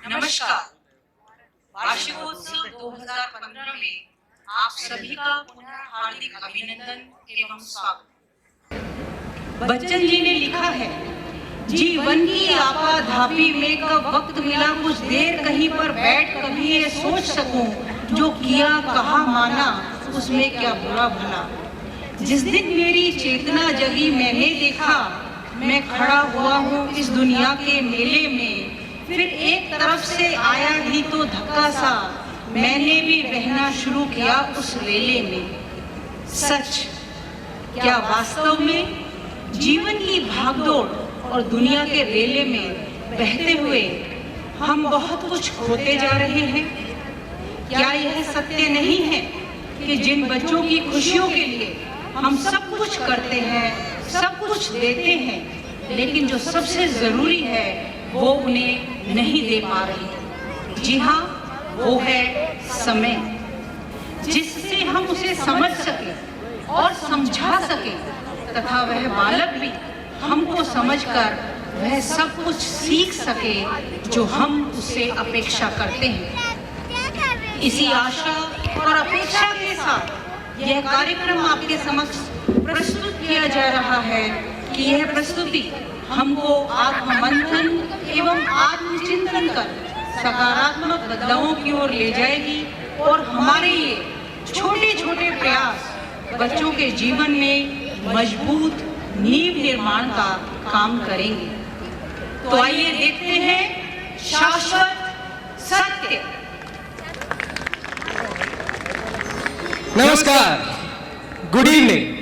नमस्कार। वार्षिकोत्सव 2015 में आप सभी का पुनः हार्दिक अभिनंदन एवं स्वागत। बच्चन जी ने लिखा है, जीवन की आपाधापी में कब वक्त मिला कुछ देर कहीं पर बैठ कभी ये सोच सकूं, जो किया कहा माना उसमें क्या बुरा भला। जिस दिन मेरी चेतना जगी मैंने देखा, मैं खड़ा हुआ हूँ इस दुनिया के मेले में। फिर एक तरफ से आया ही तो धक्का सा, मैंने भी बहना शुरू किया उस रेले में। सच क्या वास्तव में जीवन की भागदौड़ और दुनिया के रेले में बहते हुए हम बहुत कुछ खोते जा रहे हैं? क्या यह सत्य नहीं है कि जिन बच्चों की खुशियों के लिए हम सब कुछ करते हैं, सब कुछ देते हैं, लेकिन जो सबसे जरूरी है वो उन्हें नहीं दे पा रहे? जी हाँ, वो है समय, जिससे हम उसे समझ सके और समझा सके तथा वह बालक भी हमको समझकर वह सब कुछ सीख सके जो हम उससे अपेक्षा करते हैं। इसी आशा और अपेक्षा के साथ यह कार्यक्रम आपके समक्ष प्रस्तुत किया जा रहा है कि यह प्रस्तुति हमको आत्ममंथन एवं आत्मचिंतन कर सकारात्मक बदलावों की ओर ले जाएगी और हमारे ये छोटे छोटे प्रयास बच्चों के जीवन में मजबूत नींव निर्माण का काम करेंगे। तो आइए देखते हैं शाश्वत सत्य। नमस्कार, गुड इवनिंग।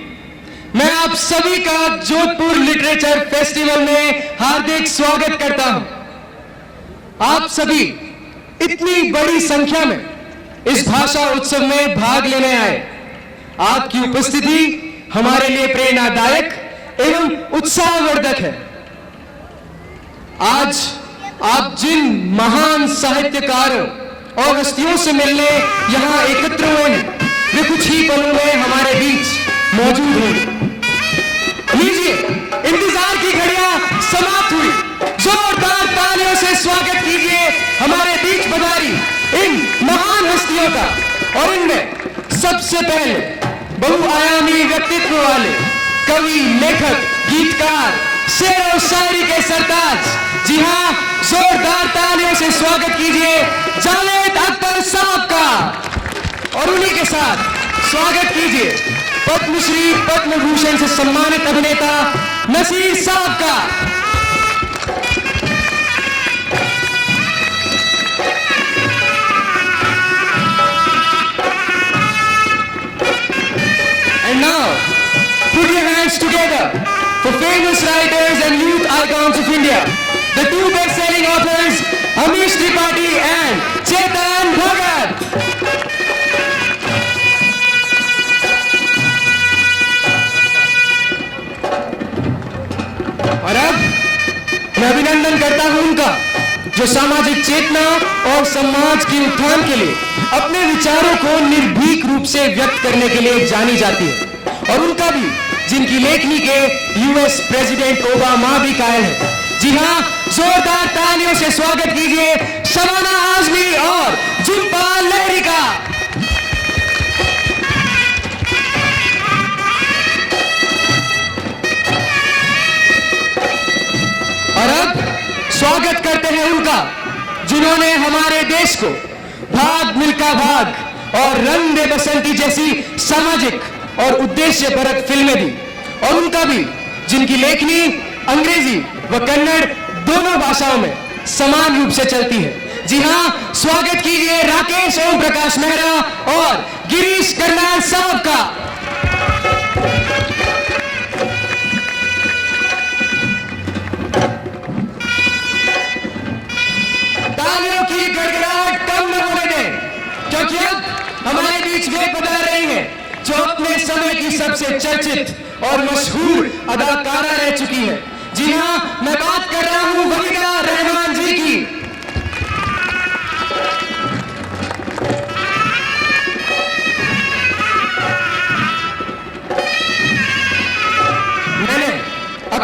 मैं आप सभी का जोधपुर लिटरेचर फेस्टिवल में हार्दिक स्वागत करता हूं। आप सभी इतनी बड़ी संख्या में इस भाषा उत्सव में भाग लेने आए। आपकी उपस्थिति हमारे लिए प्रेरणादायक एवं उत्साहवर्धक है। आज आप जिन महान साहित्यकारों और हस्तियों से मिलने यहां एकत्र हुए हैं, वे कुछ ही पलों में हमारे बीच मौजूद हैं। लीजिए, इंतजार की घड़ियां समाप्त हुई। जोरदार तालियों से स्वागत कीजिए हमारे बीच पधारी इन महान हस्तियों का। और इनमें सबसे पहले बहुआयामी व्यक्तित्व वाले कवि, लेखक, गीतकार, शेर और शायरी के सरताज, जी हाँ, जोरदार तालियों से स्वागत कीजिए जावेद अख्तर साहब का। और उन्हीं के साथ स्वागत कीजिए पद्मश्री, पद्म भूषण से सम्मानित अभिनेता नसीर साहब का। And now, put your hands together for famous writers and youth icons of India, the two best-selling authors Amish Tripathi and Chetan Bhagat. और अब मैं अभिनंदन करता हूं उनका, जो सामाजिक चेतना और समाज के उत्थान के लिए अपने विचारों को निर्भीक रूप से व्यक्त करने के लिए जानी जाती है। और उनका भी, जिनकी लेखनी के यूएस प्रेसिडेंट ओबामा भी कायल है। जी हाँ, जोरदार तालियों से स्वागत कीजिए शबाना आजमी और जुम्पा लहरी का। और अब स्वागत करते हैं उनका, जिन्होंने हमारे देश को भाग मिल्खा भाग और रंग दे बसंती जैसी सामाजिक और उद्देश्यपरक फिल्में दी। और उनका भी, जिनकी लेखनी अंग्रेजी व कन्नड़ दोनों भाषाओं में समान रूप से चलती है। जी हाँ, स्वागत कीजिए राकेश ओम प्रकाश मेहरा और गिरीश करनाल साहब का। तालियों की गड़गड़ाहट कम न होने दें, क्योंकि अब हमारे बीच वे पधार रही हैं जो अपने समय की सबसे चर्चित और मशहूर अदाकारा रह चुकी है। जी हाँ, मैं बात कर रहा हूं वहीदा रहमान जी की।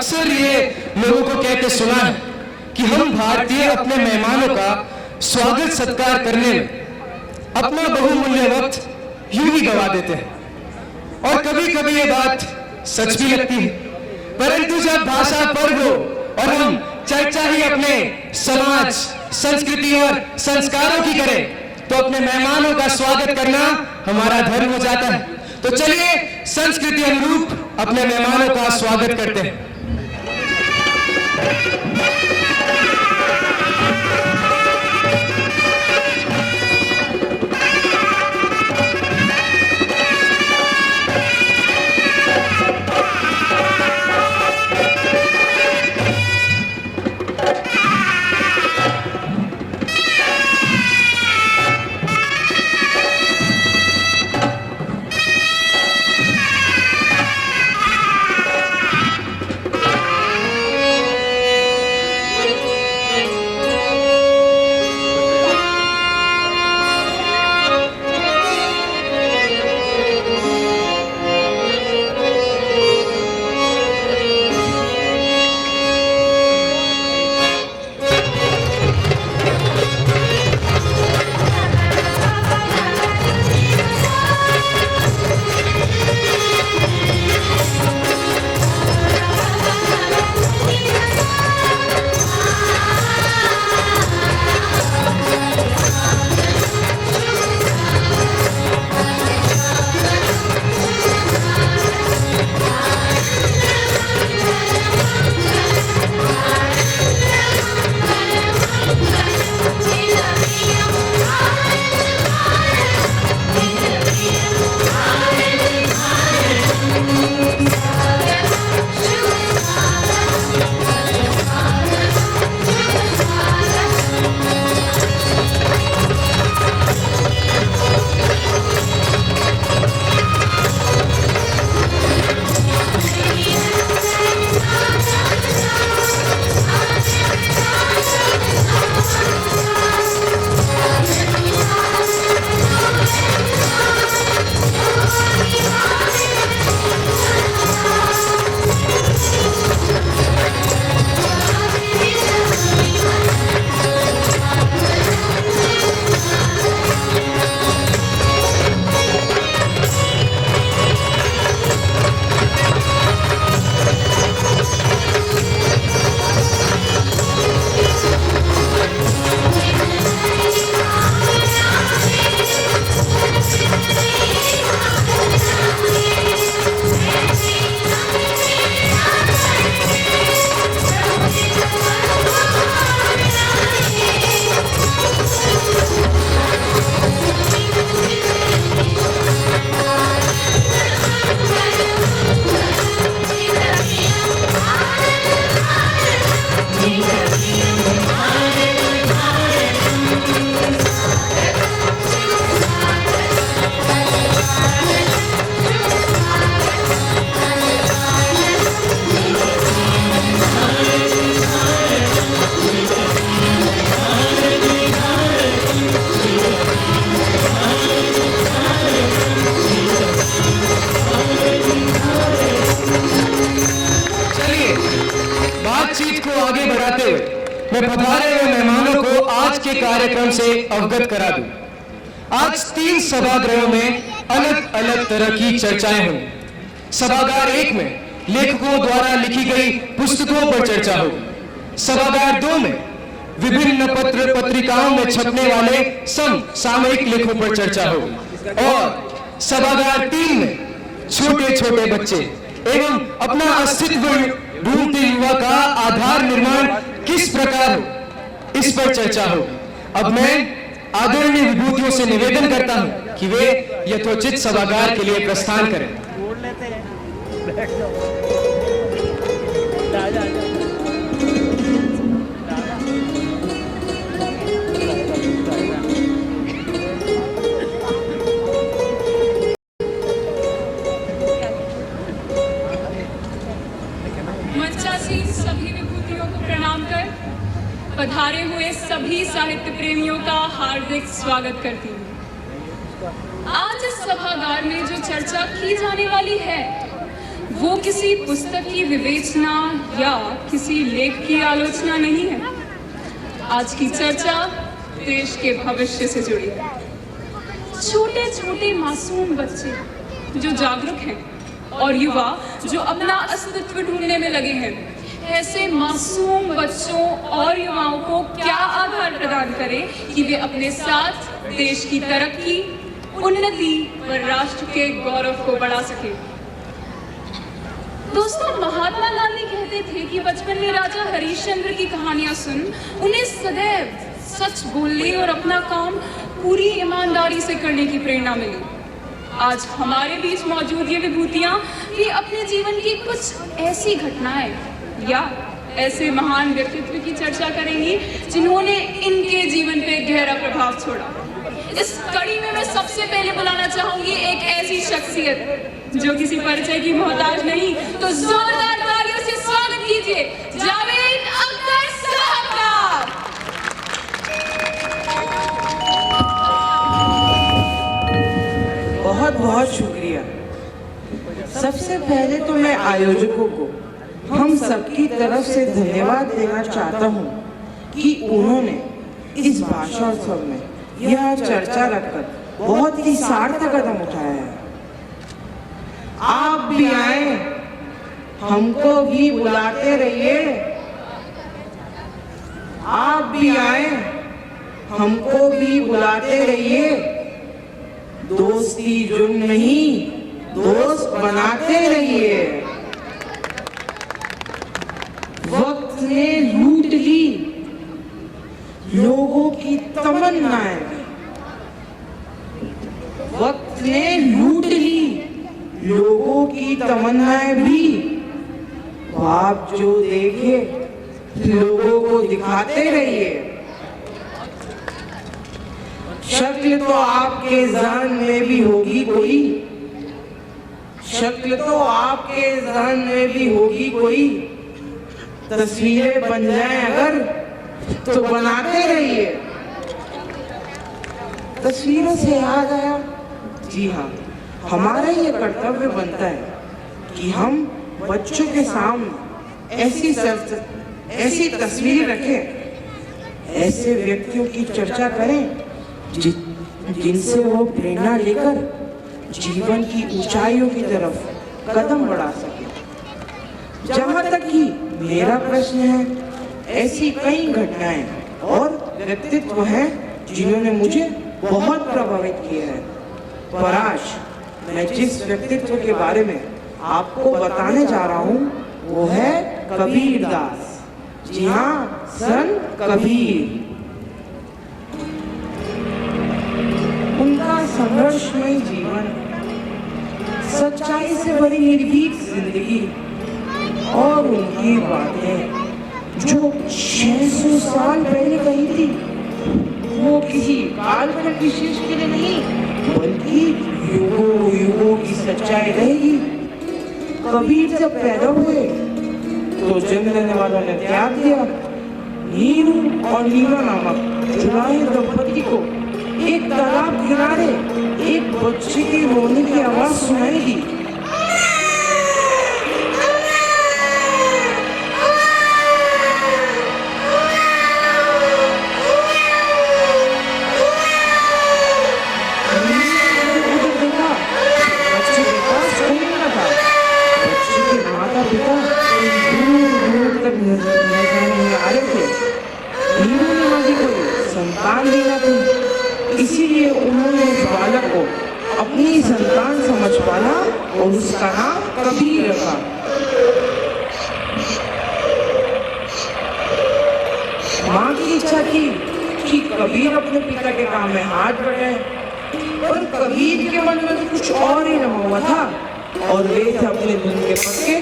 अक्सर ये लोगों को कहते सुना है कि हम भारतीय अपने मेहमानों का स्वागत सत्कार करने में अपना बहुमूल्य वक्त यूं ही गवा देते हैं। और कभी कभी ये बात सच भी लगती है, परंतु जब भाषा पर्व हो और हम चर्चा ही अपने समाज, संस्कृति और संस्कारों की करें तो अपने मेहमानों का स्वागत करना हमारा धर्म हो जाता है। तो चलिए संस्कृति अनुरूप अपने मेहमानों का स्वागत करते हैं। मैं पधारे हुए मेहमानों को आज के कार्यक्रम से अवगत करा दूं। आज 3 सभागृहों में अलग अलग तरह की चर्चाएं हुई। सभागार 1 में लेखकों द्वारा लिखी गई पुस्तकों पर चर्चा होगी। सभागार 2 में विभिन्न पत्र पत्रिकाओं में छपने वाले समसामयिक लेखों पर चर्चा होगी। और सभागार 3 में छोटे छोटे बच्चे एवं अपना अस्तित्व ढूंढते युवा का आधार निर्माण किस प्रकार हो, इस पर चर्चा हो। अब मैं आदरणीय विभूतियों से निवेदन करता हूं कि वे यथोचित सभागार के लिए प्रस्थान करें। मंचासीन सभी विभूतियों को प्रणाम कर पधारे हुए सभी साहित्य प्रेमियों का हार्दिक स्वागत करती हूँ। आज इस सभागार में जो चर्चा की जाने वाली है वो किसी पुस्तक की विवेचना या किसी लेख की आलोचना नहीं है। आज की चर्चा देश के भविष्य से जुड़ी है। छोटे छोटे मासूम बच्चे जो जागरूक हैं और युवा जो अपना अस्तित्व ढूंढने में लगे हैं, ऐसे मासूम बच्चों और युवाओं को क्या आधार प्रदान करें कि वे अपने साथ देश की तरक्की, उन्नति व राष्ट्र के गौरव को बढ़ा सके। दोस्तों, महात्मा गांधी कहते थे कि बचपन में राजा हरिश्चंद्र की कहानियां सुन उन्हें सदैव सच बोलने और अपना काम पूरी ईमानदारी से करने की प्रेरणा मिली। आज हमारे बीच मौजूद ये विभूतियां भी अपने जीवन की कुछ ऐसी घटनाएं या ऐसे महान व्यक्तित्व की चर्चा करेंगी जिन्होंने इनके जीवन पे गहरा प्रभाव छोड़ा। इस कड़ी में मैं सबसे पहले बुलाना चाहूंगी एक ऐसी शख्सियत जो किसी परिचय की मोहताज नहीं, तो जोरदार तालियों से स्वागत कीजिए जावेद अख्तर साहब का। बहुत बहुत शुक्रिया। सबसे पहले तो मैं आयोजकों को हम सबकी तरफ से धन्यवाद देना चाहता हूँ कि उन्होंने इस भाषणोत्सव में यह चर्चा रखकर बहुत ही सार्थक कदम उठाया है। आप भी आए, हमको भी बुलाते रहिए। आप भी आए, हमको भी बुलाते रहिए। दोस्ती जुर्म नहीं, दोस्त बनाते रहिए। वक्त ने लूट ली लोगों की तमन्नाएं, वक्त ने लूट ली लोगों की तमन्नाएं भी। आप जो देखे लोगों को दिखाते रहिए। शक्ल तो आपके ज़हन में भी होगी कोई, शक्ल तो आपके ज़हन में भी होगी कोई। तस्वीरें बन जाएं अगर तो बनाते रहिए। तस्वीरों से याद आया, जी हाँ, हमारा ये कर्तव्य बनता है कि हम बच्चों के सामने ऐसी तस्वीर रखें, ऐसे व्यक्तियों की चर्चा करें जिनसे वो प्रेरणा लेकर जीवन की ऊंचाइयों की तरफ कदम बढ़ा सके। जहाँ तक कि मेरा प्रश्न है, ऐसी कई घटनाएं और व्यक्तित्व हैं जिन्होंने मुझे बहुत प्रभावित किया है। पर आज मैं जिस व्यक्तित्व के बारे में आपको बताने जा रहा हूँ वो है कबीर दास। जी हाँ, संत कबीर। उनका संघर्षमय जीवन, सच्चाई से भरी निर्भीक जिंदगी और उनकी बातें जो 600 साल पहले कही थी, वो किसी कालखंड विशेष के लिए नहीं बल्कि युगों युगों की सच्चाई रहेगी। कबीर जब पैदा हुए तो जन्म देने वालों ने त्याग दिया। नीरू और नीमा नामक जुड़ाए दंपति को एक तालाब किनारे एक बच्चे की रोने की आवाज सुनाई दी। बच्चे के पास कोई न था। बच्चे के माता पिता दूर दूर तक नजर आ रहे थे। नीरू ने माँ को संतान भी न थी, इसीलिए उन्होंने इस बालक को अपनी संतान समझ पाला और उसका नाम कबीर रखा। माँ की इच्छा थी कि कबीर अपने पिता के काम में हाथ बढ़ाए, पर कबीर के मन में तो कुछ और ही रमा हुआ था और वे थे अपने धुन के पक्के।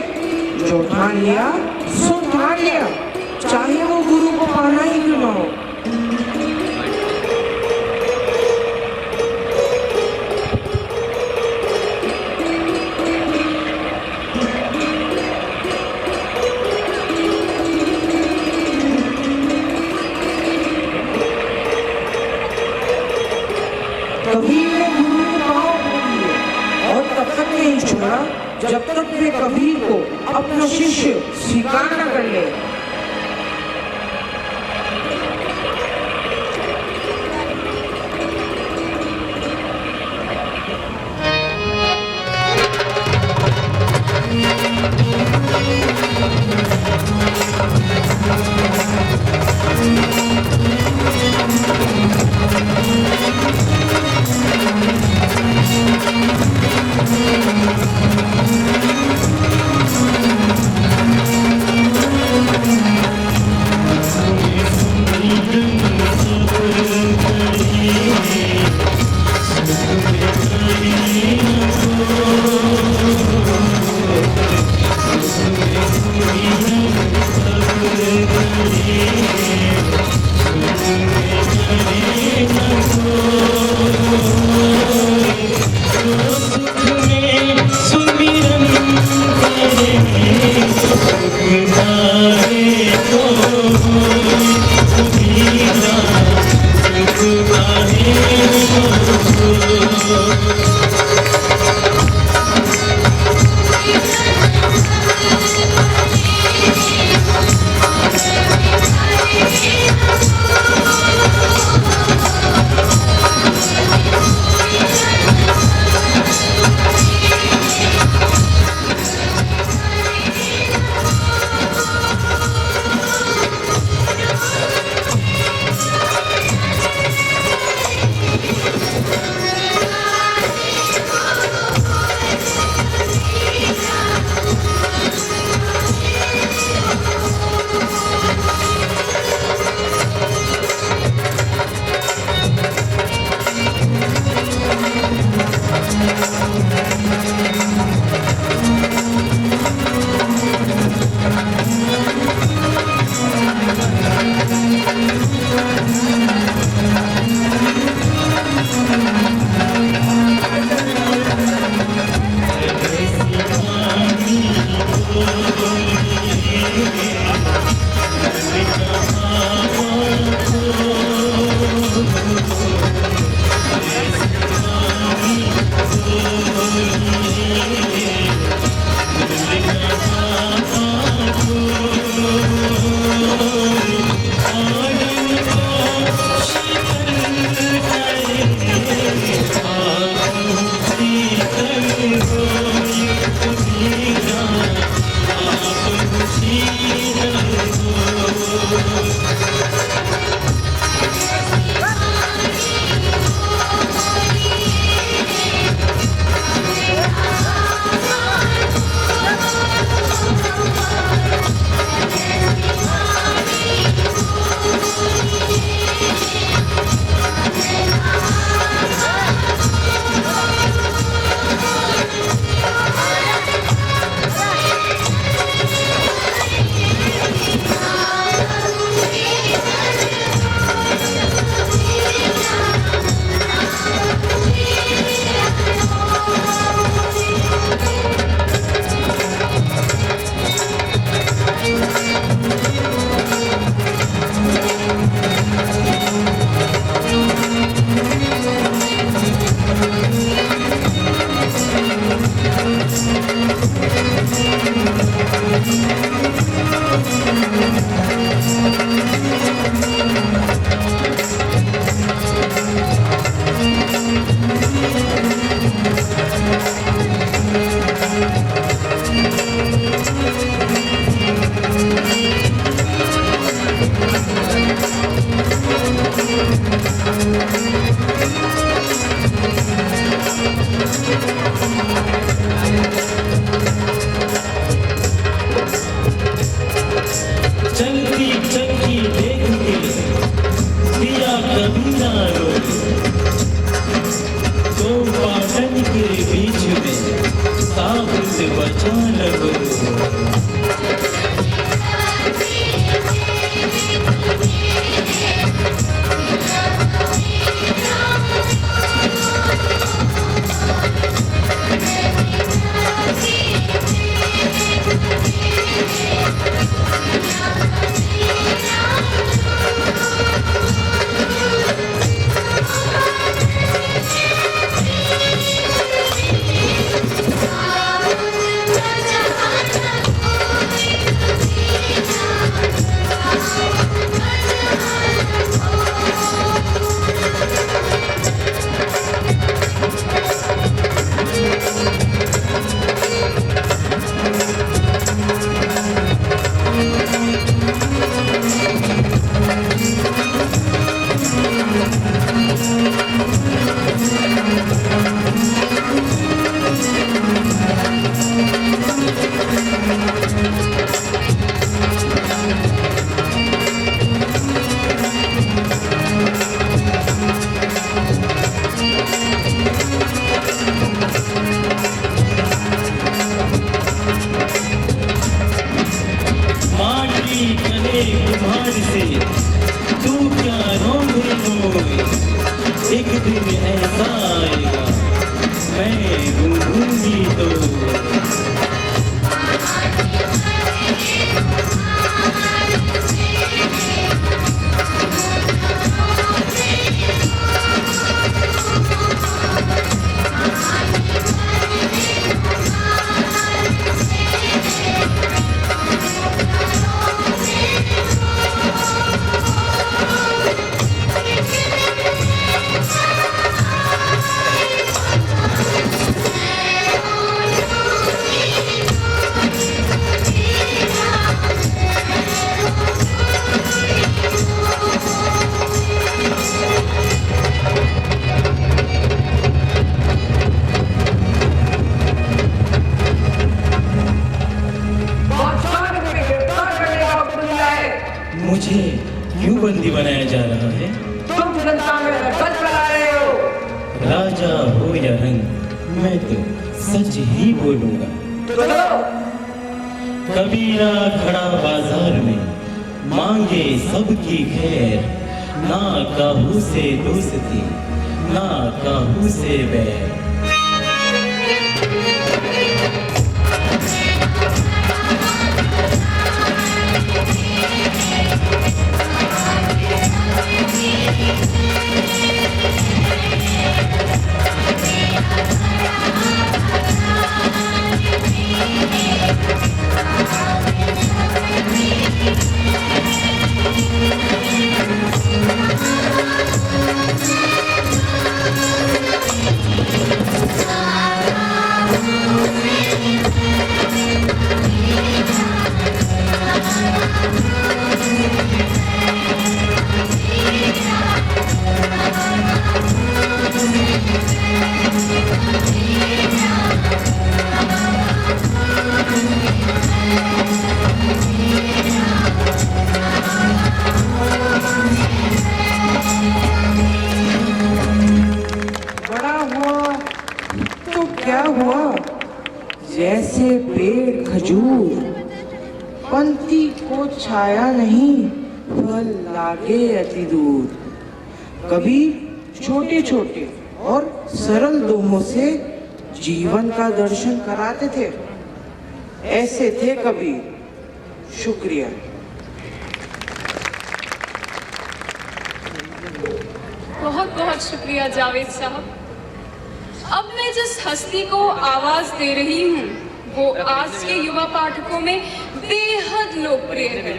जो ठान लिया सो ठान लिया, चाहे वो गुरु को पाना ही क्यों ना हो। कबीर ने गुरु के पांव पकड़ लिए और तब तक नहीं छोड़ा जब तक वे कबीर को अपना शिष्य स्वीकार न कर ले। बंदी बनाया जा रहा है? तुम जनता में रगड़ फैला रहे हो। राजा हो या रंग, मैं तो सच ही बोलूंगा। कबीरा खड़ा बाजार में, मांगे सबकी खैर, ना काहू से दोस्ती, ना काहू से बैर। जैसे पेड़ खजूर, पंक्ति को छाया नहीं, फल लागे अति दूर। कबीर छोटे छोटे और सरल दोहों से जीवन का दर्शन कराते थे। ऐसे थे कबीर। शुक्रिया। बहुत बहुत शुक्रिया जावेद साहब। अब मैं जिस हस्ती को आवाज दे रही हूँ वो आज के युवा पाठकों में बेहद लोकप्रिय है,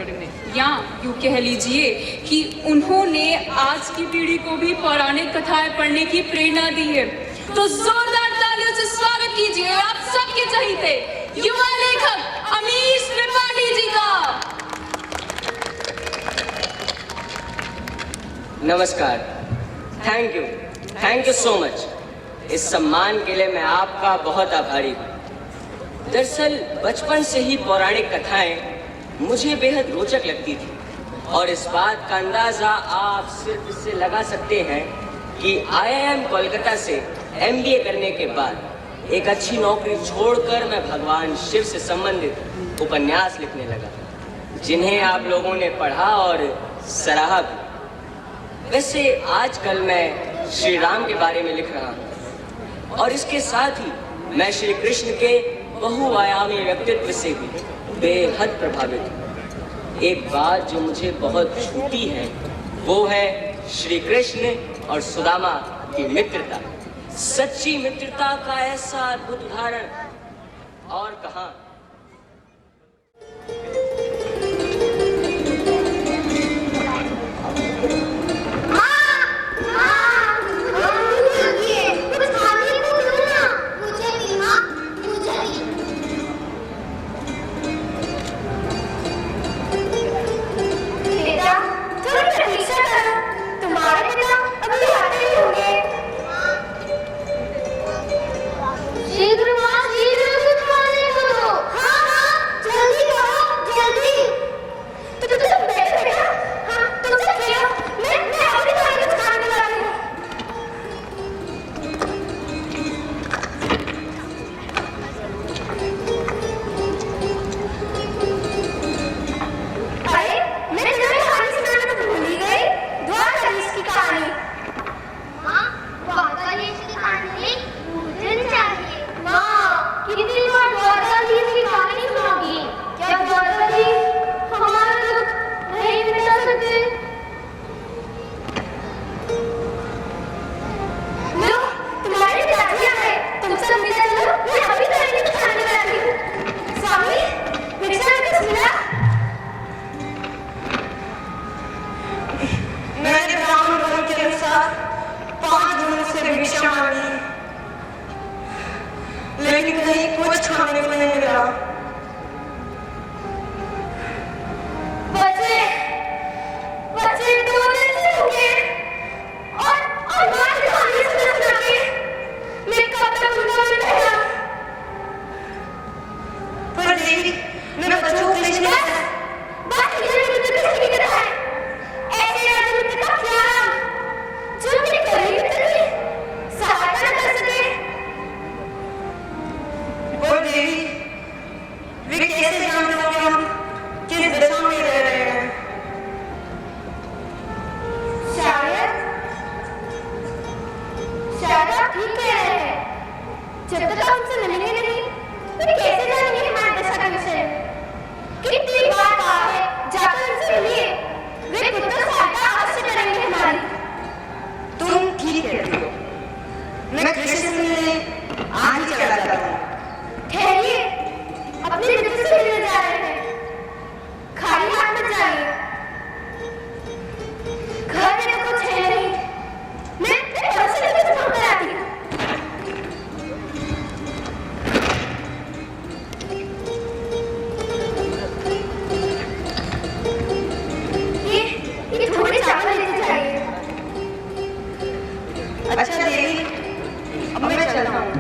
या यूँ कह लीजिए कि उन्होंने आज की पीढ़ी को भी पौराणिक कथाएं पढ़ने की प्रेरणा दी है। तो जोरदार तालियों से स्वागत कीजिए आप सबके चहीते युवा लेखक अमीश त्रिपाठी जी का। नमस्कार, थैंक यू सो मच। इस सम्मान के लिए मैं आपका बहुत आभारी हूँ। दरअसल बचपन से ही पौराणिक कथाएं मुझे बेहद रोचक लगती थी और इस बात का अंदाज़ा आप सिर्फ इससे लगा सकते हैं कि IIM कोलकाता से MBA करने के बाद एक अच्छी नौकरी छोड़कर मैं भगवान शिव से संबंधित उपन्यास लिखने लगा, जिन्हें आप लोगों ने पढ़ा और सराहा भी। वैसे आजकल मैं श्री राम के बारे में लिख रहा हूँ और इसके साथ ही मैं श्री कृष्ण के बहुआयामी व्यक्तित्व से भी बेहद प्रभावित हूँ। एक बात जो मुझे बहुत छूती है वो है श्री कृष्ण और सुदामा की मित्रता। सच्ची मित्रता का ऐसा अद्भुत उदाहरण और कहाँ। शीघ्र कुछ खाने को दो। अपने मित्र से मिलने जा रहे हैं। खाली हाथ मत जाइए। घर में तो कुछ है नहीं। मैं पड़ोसी लड़के से ढूंढ कर आती हूँ। ये थोड़े चावल लेते जाइए। अच्छा देवी, अब मैं चलता हूँ।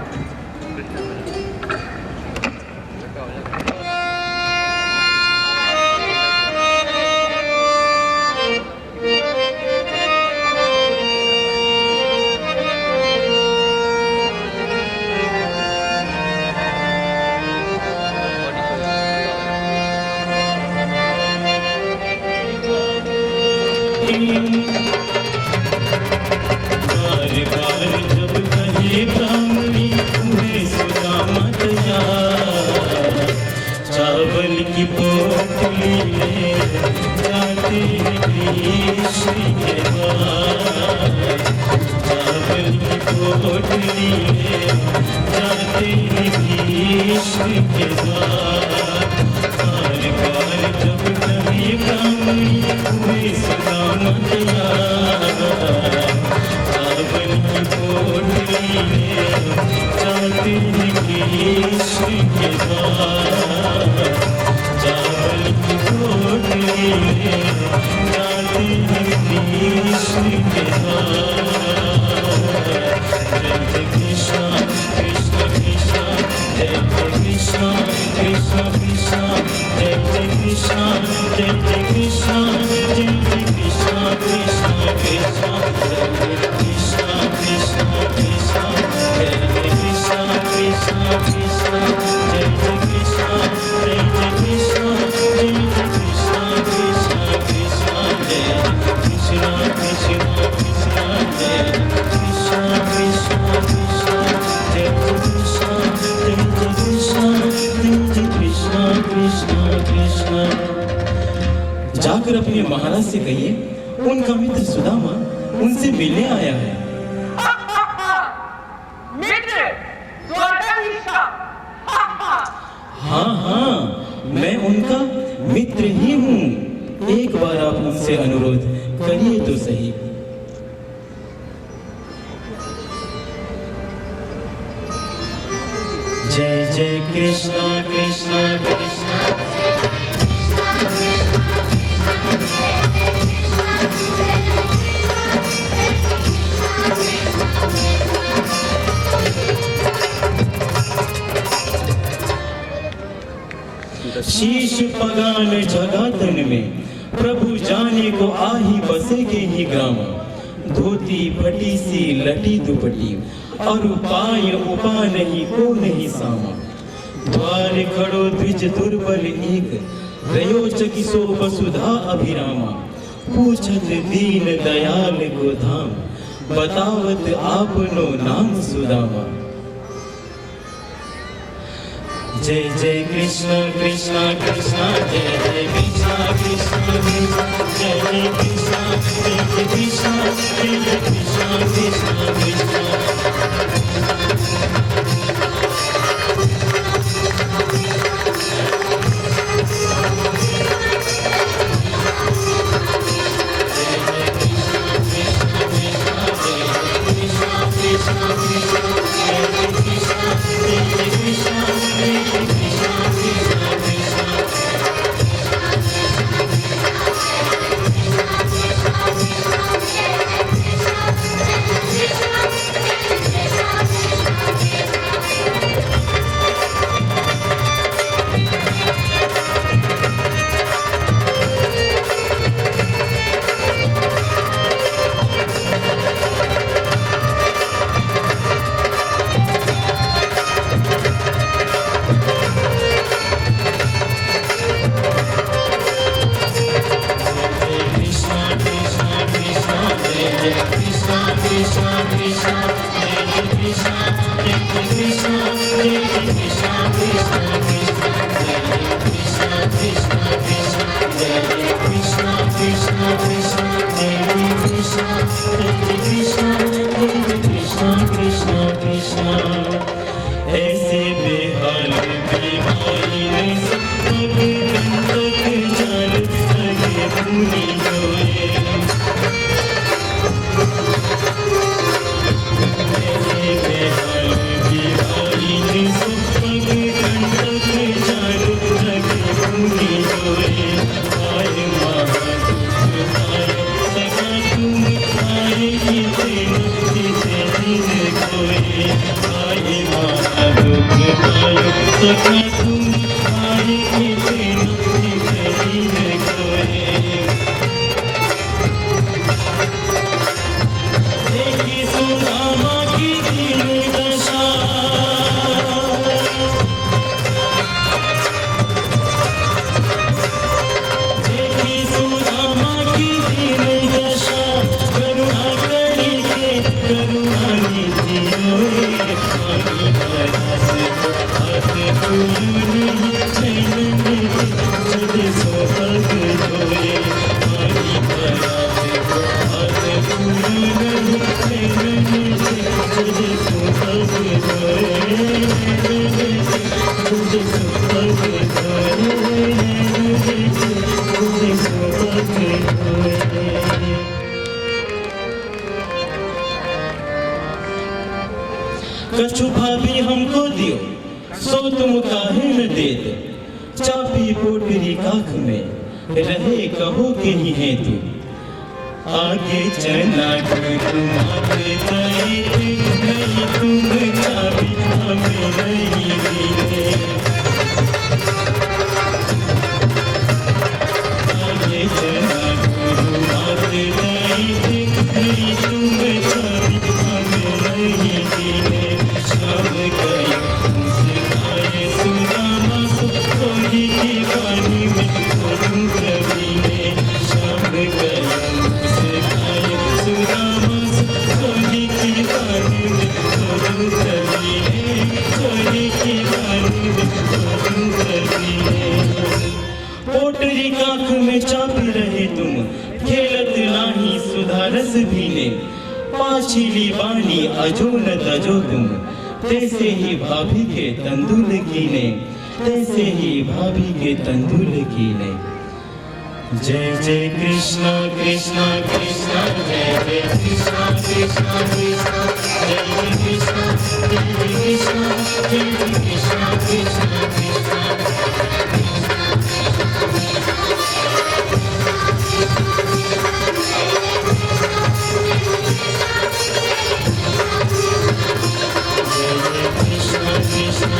चावल की पोटली ले जाते कृष्ण के द्वार। चावल की पोटली ले जाते कृष्ण के द्वार। बार बार जब कभी ब्राह्मणी हुए सुदामा तैयार। चावल की पोटली ले जाते कृष्ण के द्वार। चावल की पोटली ले जाते कृष्ण के द्वार। जय कृष्ण कृष्ण कृष्ण जय कृष्ण कृष्ण कृष्ण जय कृष्ण जय कृष्ण जय कृष्ण कृष्ण कृष्ण जय कृष्ण कृष्ण कृष्ण जय कृष्ण कृष्ण कृष्ण जय कृष्ण जय कृष्ण जय कृष्ण कृष्ण कृष्ण जय कृष्ण कृष्ण कृष्ण जय कृष्ण कृष्ण कृष्ण जय कृष्ण जय कृष्ण जय कृष्ण कृष्ण कृष्ण। जाकर अपने महाराज से कहिए उनका मित्र सुदामा उनसे मिलने आया है। हाँ हाँ, मैं उनका मित्र ही हूँ। एक बार आप उनसे अनुरोध करिए तो सही। जय जय कृष्ण कृष्ण कृष्ण शीश पगान जगातन में प्रभु जाने को आही बसे के ही ग्राम। धोती फटी सी लटी दुपटी और उपाय उपा नहीं को नहीं सामा। द्वार खड़ो द्विज दुर्बल एक रयो चकिसो वसुधा अभिरामा। पूछत दीन दयाल को धाम बतावत आपनो नाम सुदामा। जय जय कृष्ण कृष्ण कृष्ण जय जय कृष्ण कृष्ण कृष्ण जय जय कृष्ण जय जय कृष्ण जय जय कृष्ण कृष्ण कृष्ण। सखा तुम आए इतनी करीब कोई देखी सुदामा की दीन दशा देखी सुदामा की दीन दशा करुणा करके करुणा नीतियों पानी भरा से हाथ फूल नहीं चैन नहीं चले सो पग धोए पानी भरा से हाथ फूल नहीं चैन नहीं चले सो पग धोए चले सो पग धोए चले सो पग धोए कछु भाभी हमको दियो सो तुम काहे न दे दो चापी पोटरी काख में रहे कहो के ही है तू आगे चलना तुम्हारे नहीं तुम चाबी हमें नहीं दी आगे चलना तुम्हारे नहीं तुम चाबी हमें नहीं दी शाम गई मुस्काए सुदामा सोही की पानी में खोलूं कभी में शाम गई मुस्काए सुदामा सोही की पानी में खोलूं कभी में सोही की पानी में खोलूं कभी में पोटरी काख में चापी रहे तुम खेलत नाही सुधारस भी ने पाछीली बानी अजो न तजो तुम तैसे ही भाभी के तंदुल कीने तैसे ही भाभी के तंदुल कीने जय जय कृष्णा कृष्णा कृष्णा जय जय कृष्णा कृष्णा कृष्णा जय जय कृष्णा जय जय कृष्णा जय जय Krishna Krishna Krishna Krishna Krishna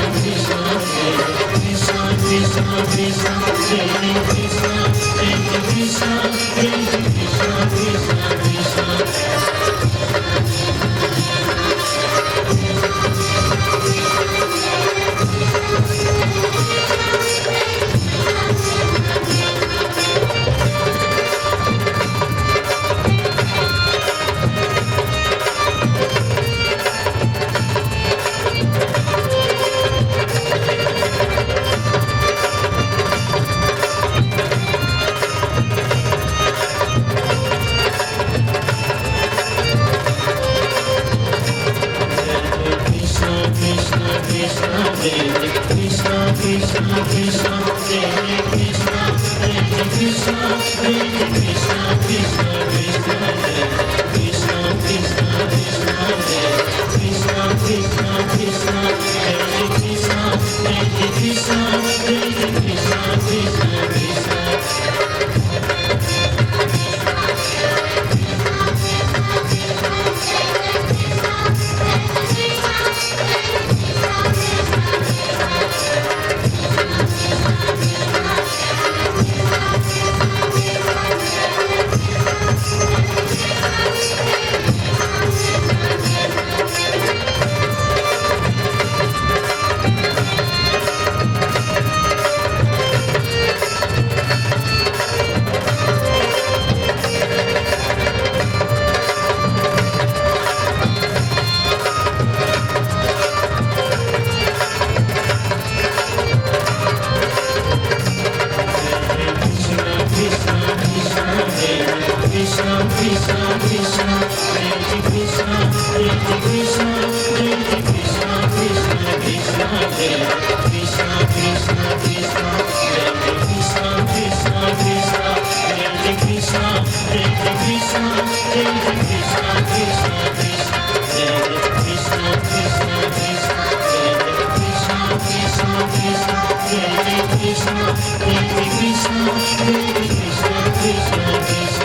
Krishna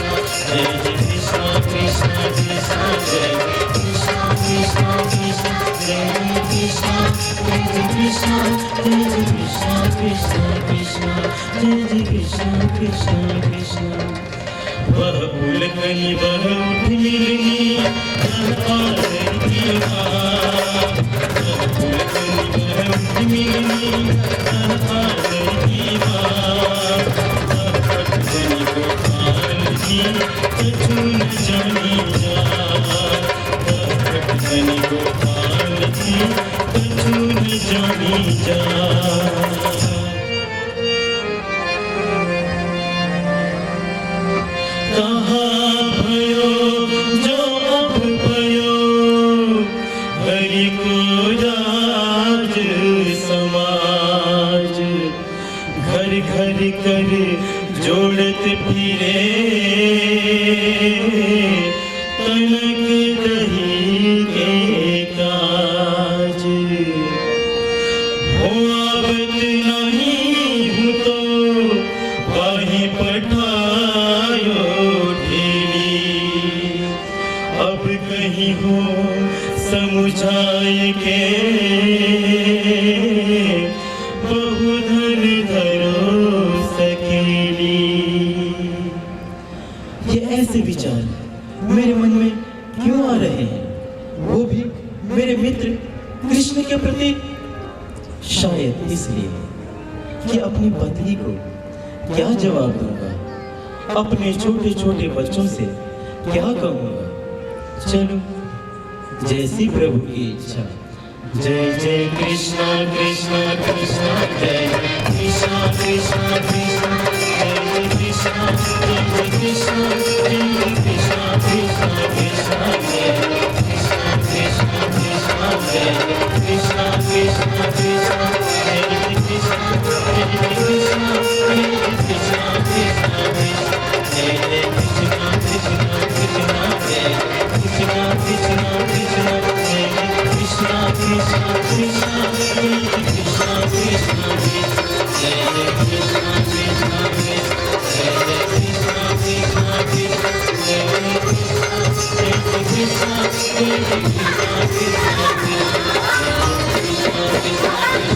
Krishna Krishna Krishna Jai Krishna Jai Krishna Jai Krishna Krishna Krishna Krishna Krishna जय जय कृष्णा कृष्णा कृष्णा। वह पुलकनी वह उठ मिलनी आदर की माँ, वह पुलकनी वह उठ मिलनी आदर की माँ। भक्तजन गोपाल की कछु न जानी जा, भक्तजन गोपाल की कछु न जानी जा। कहाँ भयो जो अब भयो हरि को राज समाज, घर घर कर जोड़त फिरे तनक रही के काज। हो आवत नहीं हूँ तो वाही पठायो ढीली, अब कहीं हो समुझाए के बहुधर धरो सकेली। ये ऐसे विचार मेरे मन में क्यों आ रहे हैं, वो भी मेरे मित्र कृष्ण के प्रति? शायद इसलिए कि अपनी पत्नी को क्या जवाब दूंगा, अपने छोटे छोटे बच्चों से क्या कहूंगा। चलो जैसी प्रभु की इच्छा। जय जय कृष्णा कृष्णा कृष्णा जय कृष्णा कृष्णा कृष्णा जय कृष्णा जय कृष्णा जय कृष्णा कृष्णा कृष्णा जय कृष्णा कृष्णा कृष्णा जय कृष्णा कृष्णा कृष्णा जय कृष्णा जय कृष्णा जय कृष्णा कृष्णा कृष्णा जय कृष्णा कृष्णा कृष्णा जय कृष्णा कृष्णा कृष्णा जय कृष्णा कृष्णा कृष्णा जय कृष्णा कृष्णा कृष्णा जय कृष्णा कृष्णा कृष्णा जय कृष्णा कृष्णा कृष्णा जय कृष्णा जय कृष्णा कृष्णा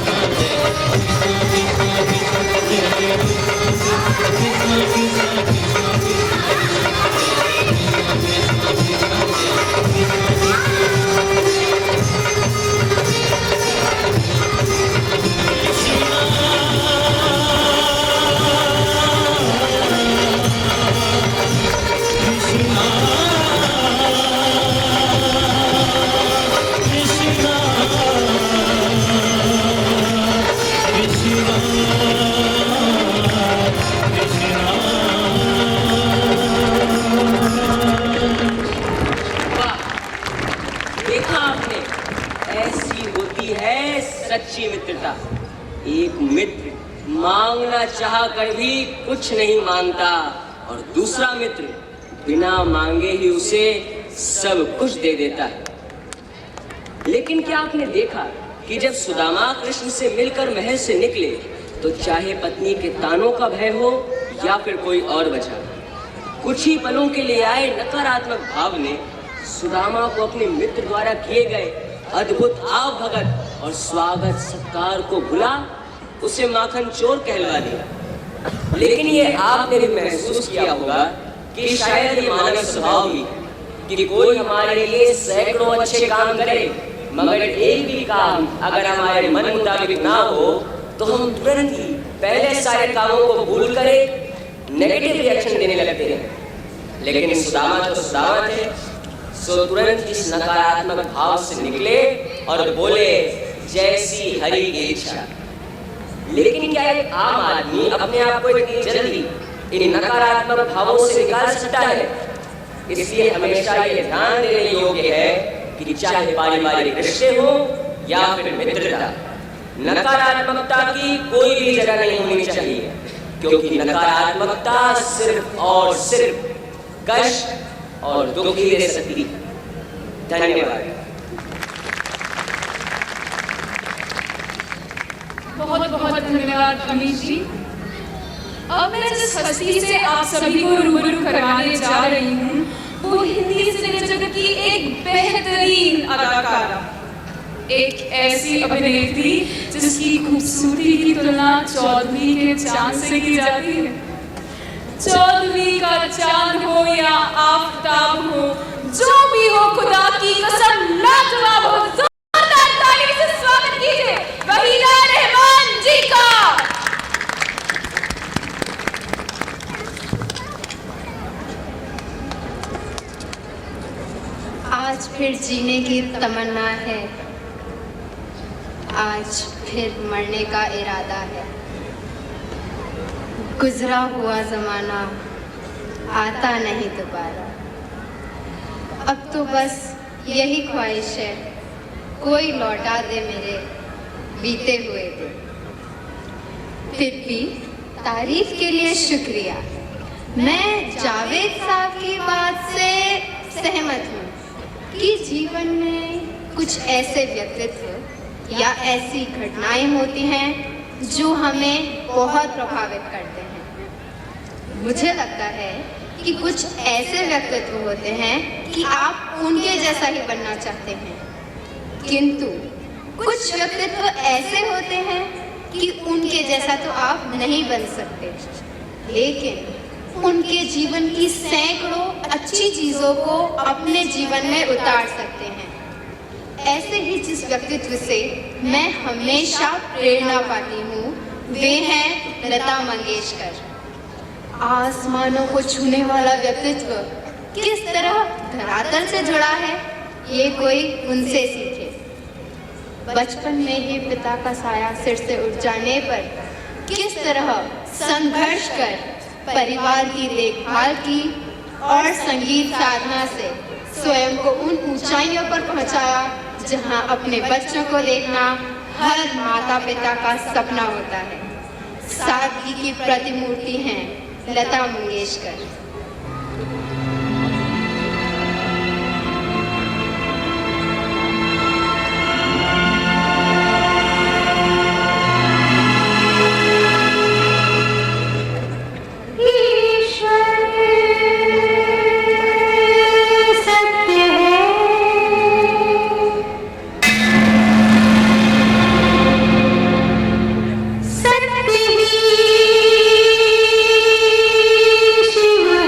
सच्ची मित्रता। एक मित्र मांगना चाह कर भी कुछ नहीं मांगता और दूसरा मित्र बिना मांगे ही उसे सब कुछ दे देता है। लेकिन क्या आपने देखा कि जब सुदामा कृष्ण से मिलकर महल से निकले तो चाहे पत्नी के तानों का भय हो या फिर कोई और वजह, कुछ ही पलों के लिए आए नकारात्मक भाव ने सुदामा को अपने मित्र द्वारा किए गए अद्भुत आवभगत और स्वागत सत्कार को भुला उसे माखन चोर कहलवा दिया। लेकिन ये आपने भी महसूस किया होगा कि शायद ये मानव स्वभाव ही कि कोई हमारे लिए सैकड़ों अच्छे काम करे मगर एक भी काम अगर हमारे मन मुताबिक ना हो तो हम तुरंत ही पहले सारे कामों को भूल कर नेगेटिव रिएक्शन देने लगते हैं। लेकिन सुदामा तो सुदामा थे, सो तुरंत इस नकारात्मक भाव से निकले और बोले जैसी हरि की इच्छा। लेकिन क्या एक आम आदमी अपने आप को इतनी जल्दी इन नकारात्मक भावों से निकाल सकता है? इसलिए हमेशा ये ध्यान देने योग्य है कि चाहे पारिवारिक रिश्ते हो या फिर मित्रता, नकारात्मकता की कोई भी जगह नहीं होनी चाहिए, क्योंकि नकारात्मकता सिर्फ और सिर्फ कष्ट और दुख ही दे सकती। धन्यवाद। बहुत बहुत धन्यवाद अमीश जी। अब मैं जिस हस्ती से आप सभी को रूबरू कराने जा रही हूँ वो हिंदी सिने जगत की एक बेहतरीन अदाकारा एक ऐसी अभिनेत्री जिसकी खूबसूरती की तुलना चौदहवीं के चांद से की जाती है। चौदहवीं का चांद हो या आफताब हो, जो भी हो, खुदा की कसम लाजवाब हो। जोरदार ताली से स्वागत कीजिए वहीदा रहमान जी का। आज फिर जीने की तमन्ना है, आज फिर मरने का इरादा है। गुजरा हुआ ज़माना आता नहीं दोबारा। अब तो बस यही ख्वाहिश है, कोई लौटा दे मेरे बीते हुए दिन। फिर भी तारीफ के लिए शुक्रिया। मैं जावेद साहब की बात से सहमत हूँ कि जीवन में कुछ ऐसे व्यक्तित्व या ऐसी घटनाएं होती हैं जो हमें बहुत प्रभावित करते हैं। मुझे लगता है कि कुछ ऐसे व्यक्तित्व होते हैं कि आप उनके जैसा ही बनना चाहते हैं, किंतु कुछ व्यक्तित्व ऐसे होते हैं कि उनके जैसा तो आप नहीं बन सकते, लेकिन उनके जीवन की सैकड़ों अच्छी चीज़ों को अपने जीवन में उतार सकते हैं। ऐसे ही जिस व्यक्तित्व से मैं हमेशा प्रेरणा पाती हूँ वे हैं लता मंगेशकर। आसमानों को छूने वाला व्यक्तित्व किस तरह धरातल से जुड़ा है, ये कोई उनसे सीखे। बचपन में ही पिता का साया सिर से उठ जाने पर किस तरह संघर्ष कर परिवार की देखभाल की और संगीत साधना से स्वयं को उन ऊंचाइयों पर पहुंचाया जहां अपने बच्चों को देखना हर माता पिता का सपना होता है। सादगी की प्रतिमूर्ति हैं लता मंगेशकर। शिव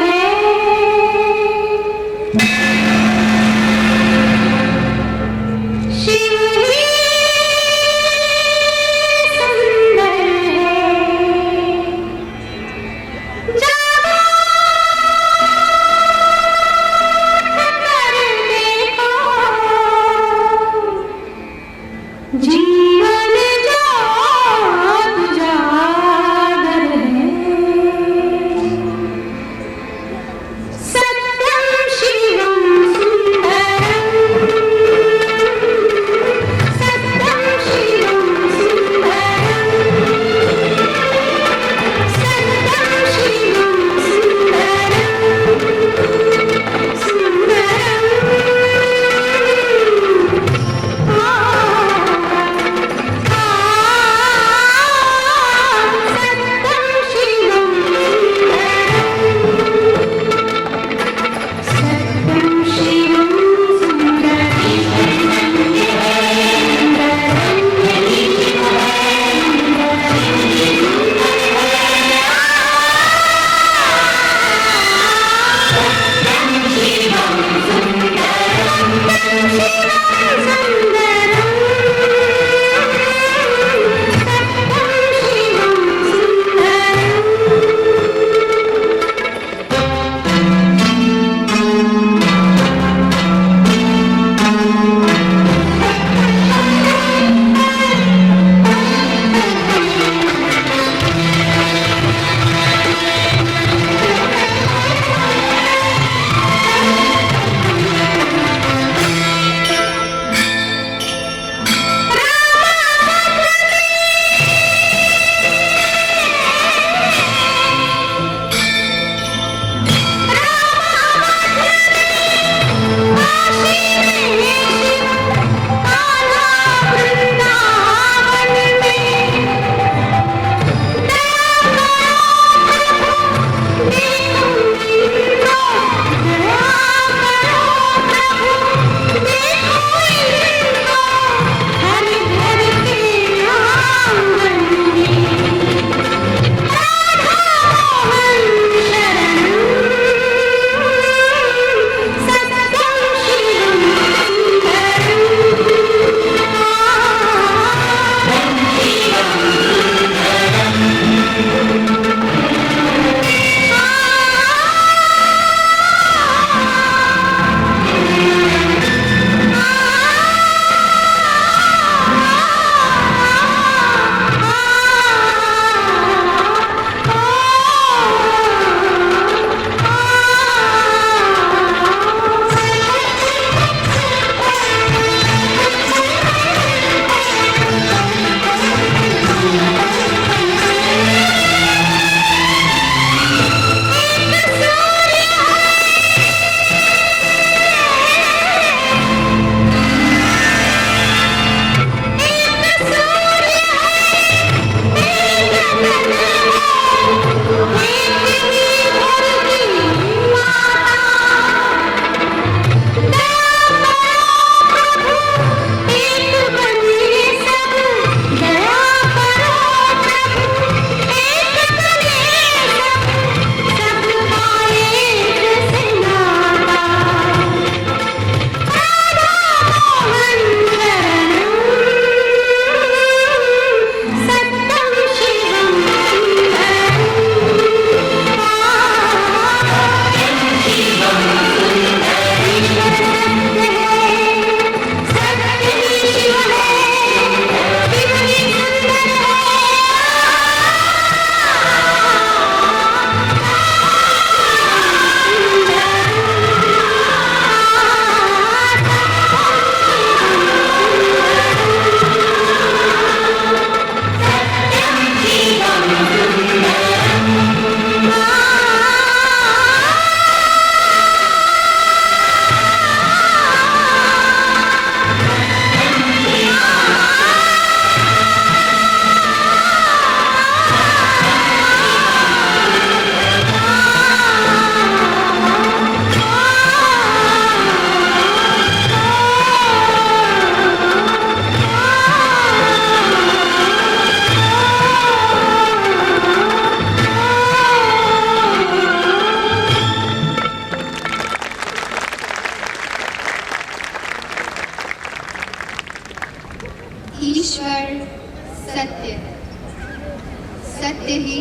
सत्य ही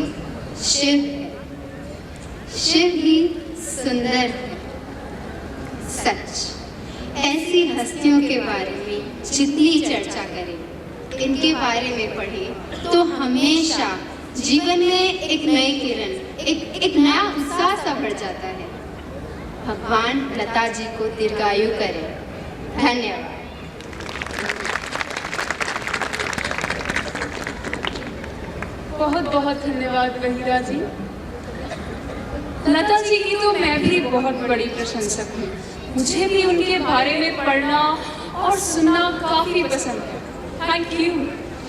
शिव है, शिव ही सुंदर है। सच, ऐसी हस्तियों के बारे में जितनी चर्चा करें, इनके बारे में पढ़ें, तो हमेशा जीवन में एक नई किरण, एक नया उत्साह सा बढ़ जाता है। भगवान लता जी को दीर्घायु करें। धन्यवाद। बहुत बहुत धन्यवाद वहीदा जी। लता जी की तो मैं भी बहुत बड़ी प्रशंसक हूँ। मुझे भी उनके बारे में पढ़ना और सुनना काफी पसंद है। थैंक यू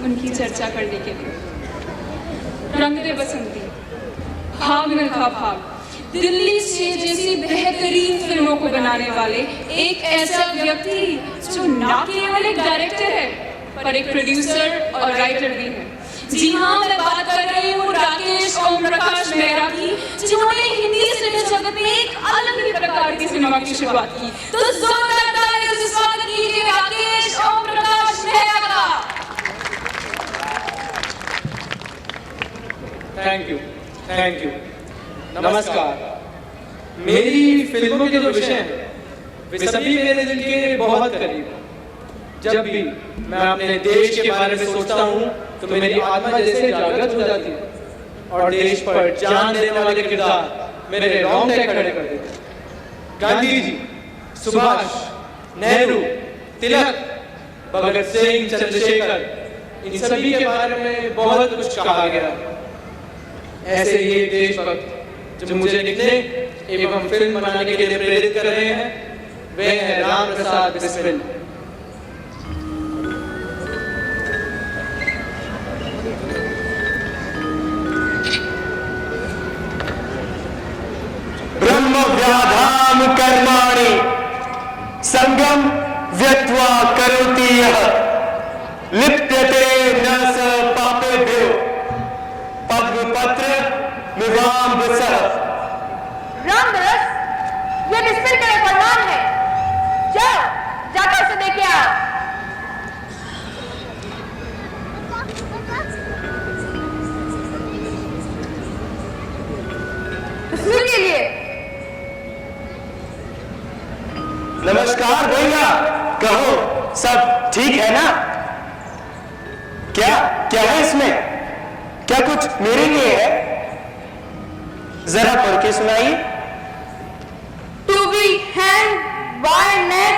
उनकी चर्चा करने के लिए। रंग दे बसंती, भाग मिल्खा भाग, दिल्ली से जैसी बेहतरीन फिल्मों को बनाने वाले एक ऐसा व्यक्ति जो ना केवल एक डायरेक्टर है पर एक प्रोड्यूसर और राइटर भी है। जी हाँ, मैं बात कर रही हूँ राकेश ओम प्रकाश मेहरा की, जिन्होंने हिंदी सिनेमा जगत में एक अलग ही प्रकार की सिनेमा की शुरुआत की। तो जोरदार तालियों से स्वागत कीजिए राकेश ओम प्रकाश मेहरा का। Thank you. नमस्कार। मेरी फिल्मों के जो विषय हैं वे सभी मेरे दिल के बहुत करीब हैं। जब भी मैं अपने देश के बारे में सोचता हूँ तो मेरी आत्मा जैसे जागृत हो जाती है और देश पर जान देने वाले किरदार मेरे रोंगटे खड़े कर देते हैं। गांधी जी, सुभाष, नेहरू, तिलक, भगत सिंह, चंद्रशेखर, इन सभी के बारे में बहुत कुछ कहा गया। ऐसे ही एक देशभक्त जो मुझे लिखने एवं फिल्म बनाने के लिए प्रेरित कर रहे हैं, वे हैं राम प्रसाद बिस्मिल। ब्रह्म व्याधाम कर्माणि संगम व्यक्त्वा करोति यः लिप्यते न स पापेभ्यो पद्मपत्र विवाम्बसः। रामदास, ये बिस्मिल का एक फरमान है। जाओ, जाकर उसे देखे आओ। बिस्मिल के लिए। नमस्कार भैया, कहो सब ठीक है ना? क्या क्या है इसमें? क्या कुछ मेरे लिए है? जरा पढ़ के सुनाइए। To be hanged by neck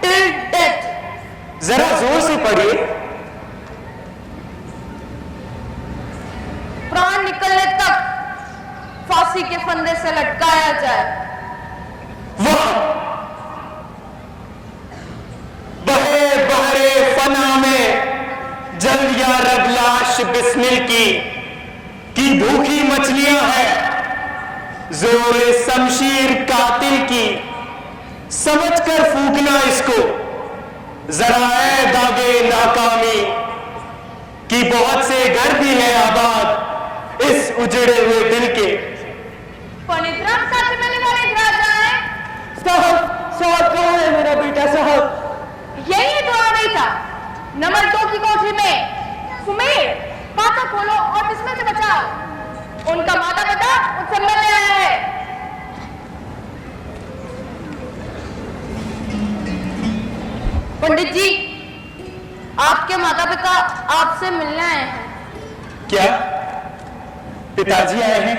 till death. जरा जोर से पढ़िए। प्राण निकलने तक फांसी के फंदे से लटकाया जाए। वाह! बहे बहरे फना में जल या रब लाश बिस्मिल की भूखी मछलियां हैं जोरे शमशीर कातिल की, समझकर फूकना इसको जरा है दागे नाकामी कि बहुत से घर भी है आबाद इस उजड़े हुए दिल के। पनिद्राम साथ मिलने वाले राजा है। साहब कहाँ है मेरा बेटा साहब? यही तो आ गई था नंबर 2 की कोठरी में। सुमेर, पाता खोलो और बिस्मिल से बचाओ। उनका माता पिता उनसे मिलने आया है। पंडित जी, आपके माता पिता आपसे मिलने आए हैं। क्या पिताजी आए हैं?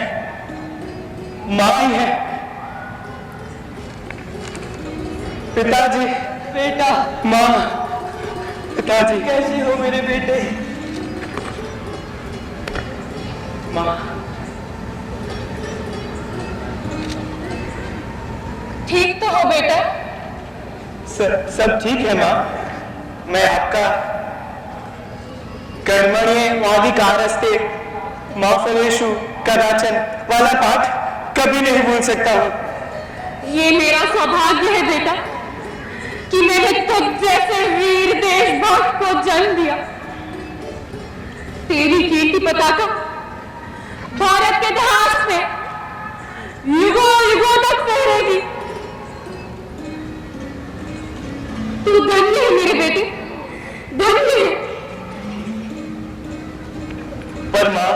माँ भी है? पिताजी, बेटा, माँ, पिताजी कैसे हो मेरे बेटे? माँ, ठीक तो हो बेटा? सब ठीक है माँ। मैं आपका कर्मण्ये वाधिकारस्ते माँ फलेषु कदाचन वाला पाठ कभी नहीं भूल सकता हूँ। ये मेरा सौभाग्य है बेटा कि मैंने तुझ जैसे वीर देशभक्त को जन्म दिया। तेरी कीर्ति पताका भारत के इतिहास में युगों युगों तक फहरेगी। तू धन्य है मेरे बेटे, धन्य है। पर माँ,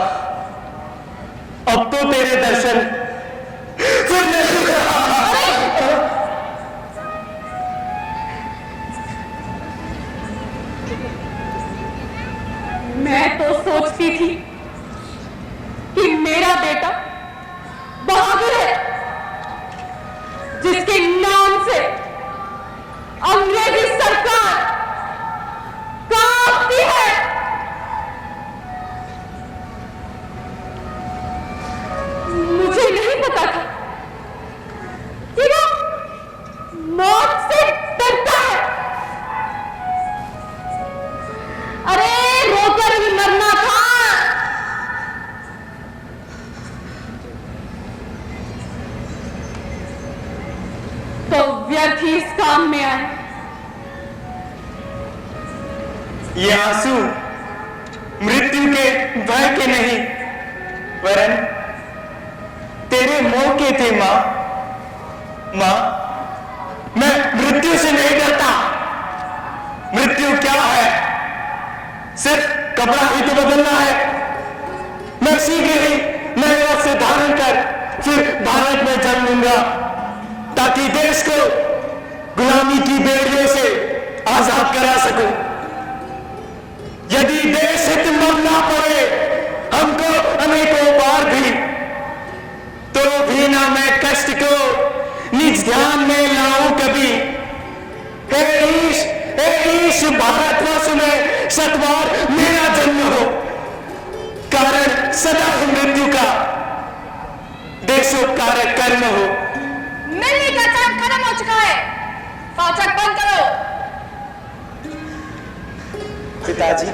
व्यर्थ ही इस काम में आए। ये आंसू मृत्यु के भय के नहीं वरन तेरे मोह के थे मां। मां, मैं मृत्यु से नहीं डरता। मृत्यु क्या है? सिर्फ कपड़ा ही तो बदलना है। मैं शीघ्र ही नए वस्त्र धारण कर फिर भारत में जन्म लूंगा ताकि देश को गुलामी की बेड़ियों से आजाद करा सकूं। यदि देश हित मरना पड़े हमको अनेकों बार भी, तो भी ना मैं कष्ट को निज ध्यान में लाऊं कभी। ईश भारतवर्ष में शतवार मेरा जन्म हो, कारण सदा ही मृत्यु का देशोपकारक कर्म हो। मिलने का टाइम खत्म हो चुका है, पाचक बंद करो। पिताजी,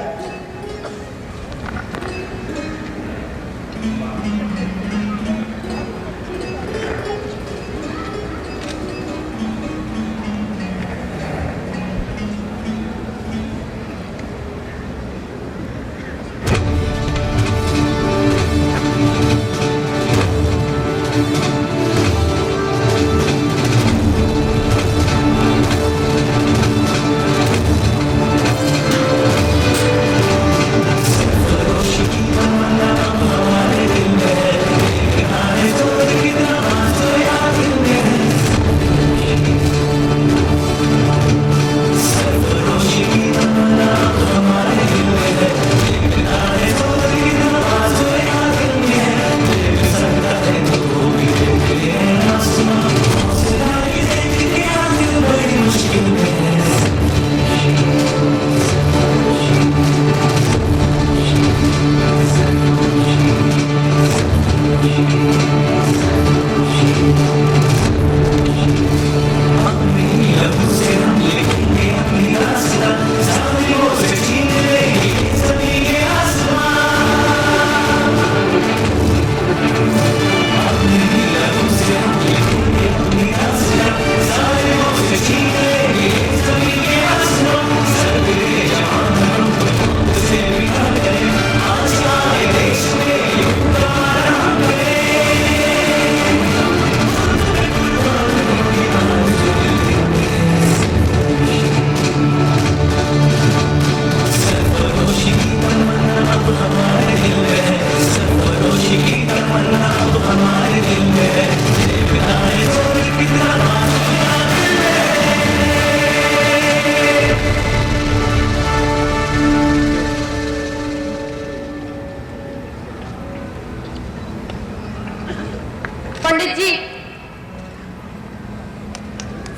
पंडित जी,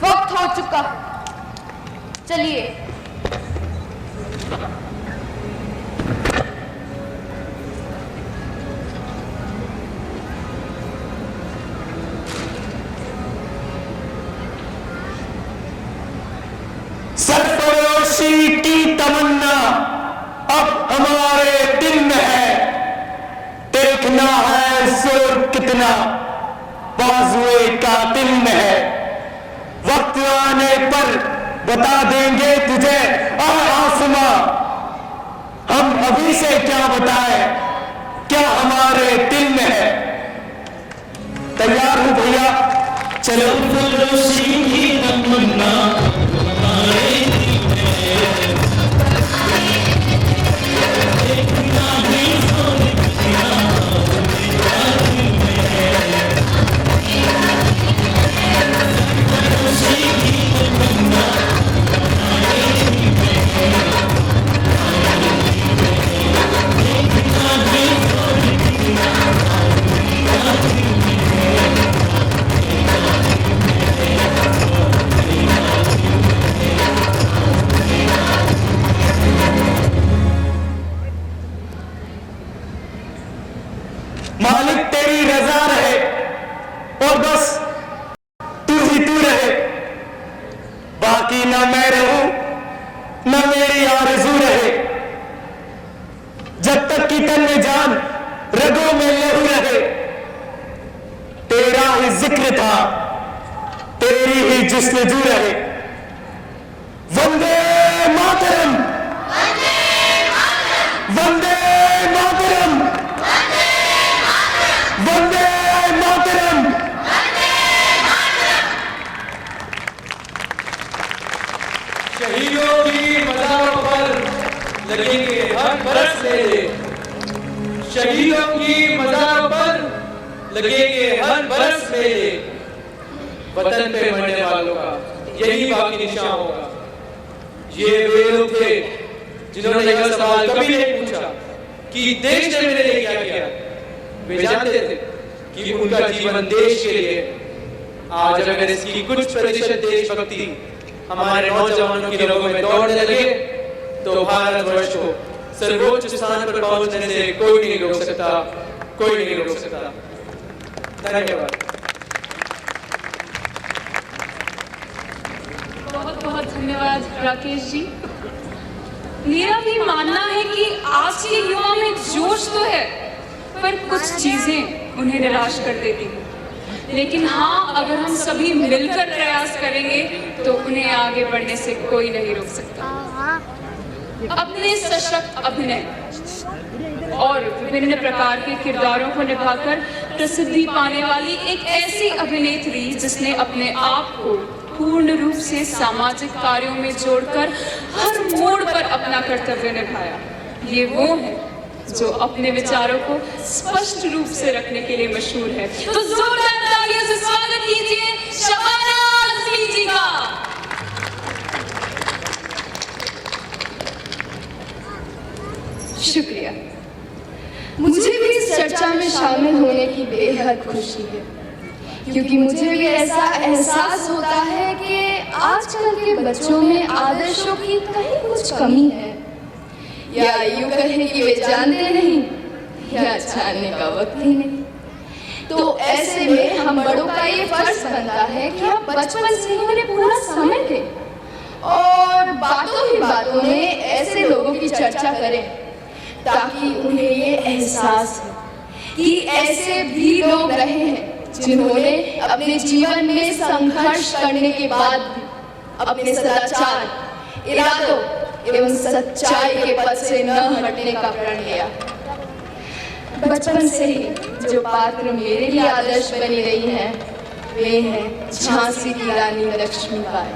वक्त हो चुका, चलिए। सरफरोशी की तमन्ना अब हमारे दिल में है। देखना है जोर कितना बाजुए कातिल में है। वक्त आने पर बता देंगे तुझे आसमां। हम अभी से क्या बताएं, क्या हमारे दिल में है। तैयार हूं भैया, चलो। सरफरोशी की तमन्ना हमारे दिल में है। देखना है जोर कितना बाजुए कातिल में है। सरफरोशी की तमन्ना हमारे दिल में है। देखना है जोर कितना बाजुए कातिल में है। मालिक तेरी रजा रहे और बस तू ही तू रहे। बाकी ना मैं रहूं ना मेरी आरज़ू रहे। जब तक कि तन में जान रगों में लहू रहे। तेरा ही जिक्र था, तेरी ही जस्तजू रहे। वंदे मातरम, वंदे मातरम, वंदे मातरम। शहीदों की मज़ारों पर लगेंगे हर बरस मेले, शहीदों की मज़ारों पर लगेंगे हर बरस मेले। वतन पे मरने वालों का यही बाकी निशान होगा। ये वे लोग थे जिन्होंने यह सवाल कभी नहीं पूछा कि देश ने मेरे लिए क्या किया। वे जानते थे कि उनका जीवन देश के लिए। आज अगर इसकी कुछ प्रतिशत देशभक्ति हमारे नौजवानों की रगों में दौड़ने लगे तो भारतवर्ष को सर्वोच्च स्थान पर पहुंचने से कोई नहीं रोक सकता, कोई नहीं रोक सकता। धन्यवाद। बहुत बहुत धन्यवाद राकेश जी। मेरा भी मानना है कि आज के युवा में जोश तो है, पर कुछ चीजें उन्हें निराश कर देती हैं। लेकिन हाँ, अगर हम सभी मिलकर प्रयास करेंगे तो उन्हें आगे बढ़ने से कोई नहीं रोक सकता। अपने सशक्त अभिनय और विभिन्न प्रकार के किरदारों को निभाकर प्रसिद्धि पाने वाली एक ऐसी अभिनेत्री जिसने अपने आप को पूर्ण रूप से सामाजिक कार्यों में जोड़कर हर मोड़ पर अपना कर्तव्य निभाया। ये वो है जो अपने विचारों को स्पष्ट रूप से रखने के लिए मशहूर है। तो जोरदार तालियों से स्वागत कीजिए शबाना आज़मी जी का। शुक्रिया। मुझे भी इस चर्चा में शामिल होने की बेहद खुशी है, क्योंकि मुझे भी ऐसा एहसास होता है कि आजकल के बच्चों में आदर्शों की कहीं कुछ कमी है, या यूं कहें कि वे जानते नहीं या जानने का वक्त ही नहीं। तो ऐसे में हम बड़ों का ये फर्ज बनता है कि हम बचपन से ही उन्हें पूरा समय दें और बातों ही बातों में ऐसे लोगों की चर्चा करें ताकि उन्हें ये एहसास हो कि ऐसे भी लोग रहे हैं जिन्होंने अपने जीवन में संघर्ष करने के बाद भी अपने सदाचार, इरादों एवं सच्चाई के पथ से न हटने का प्रण लिया। बचपन से ही जो पात्र मेरे लिए आदर्श बनी रही हैं, वे हैं झांसी की रानी लक्ष्मीबाई।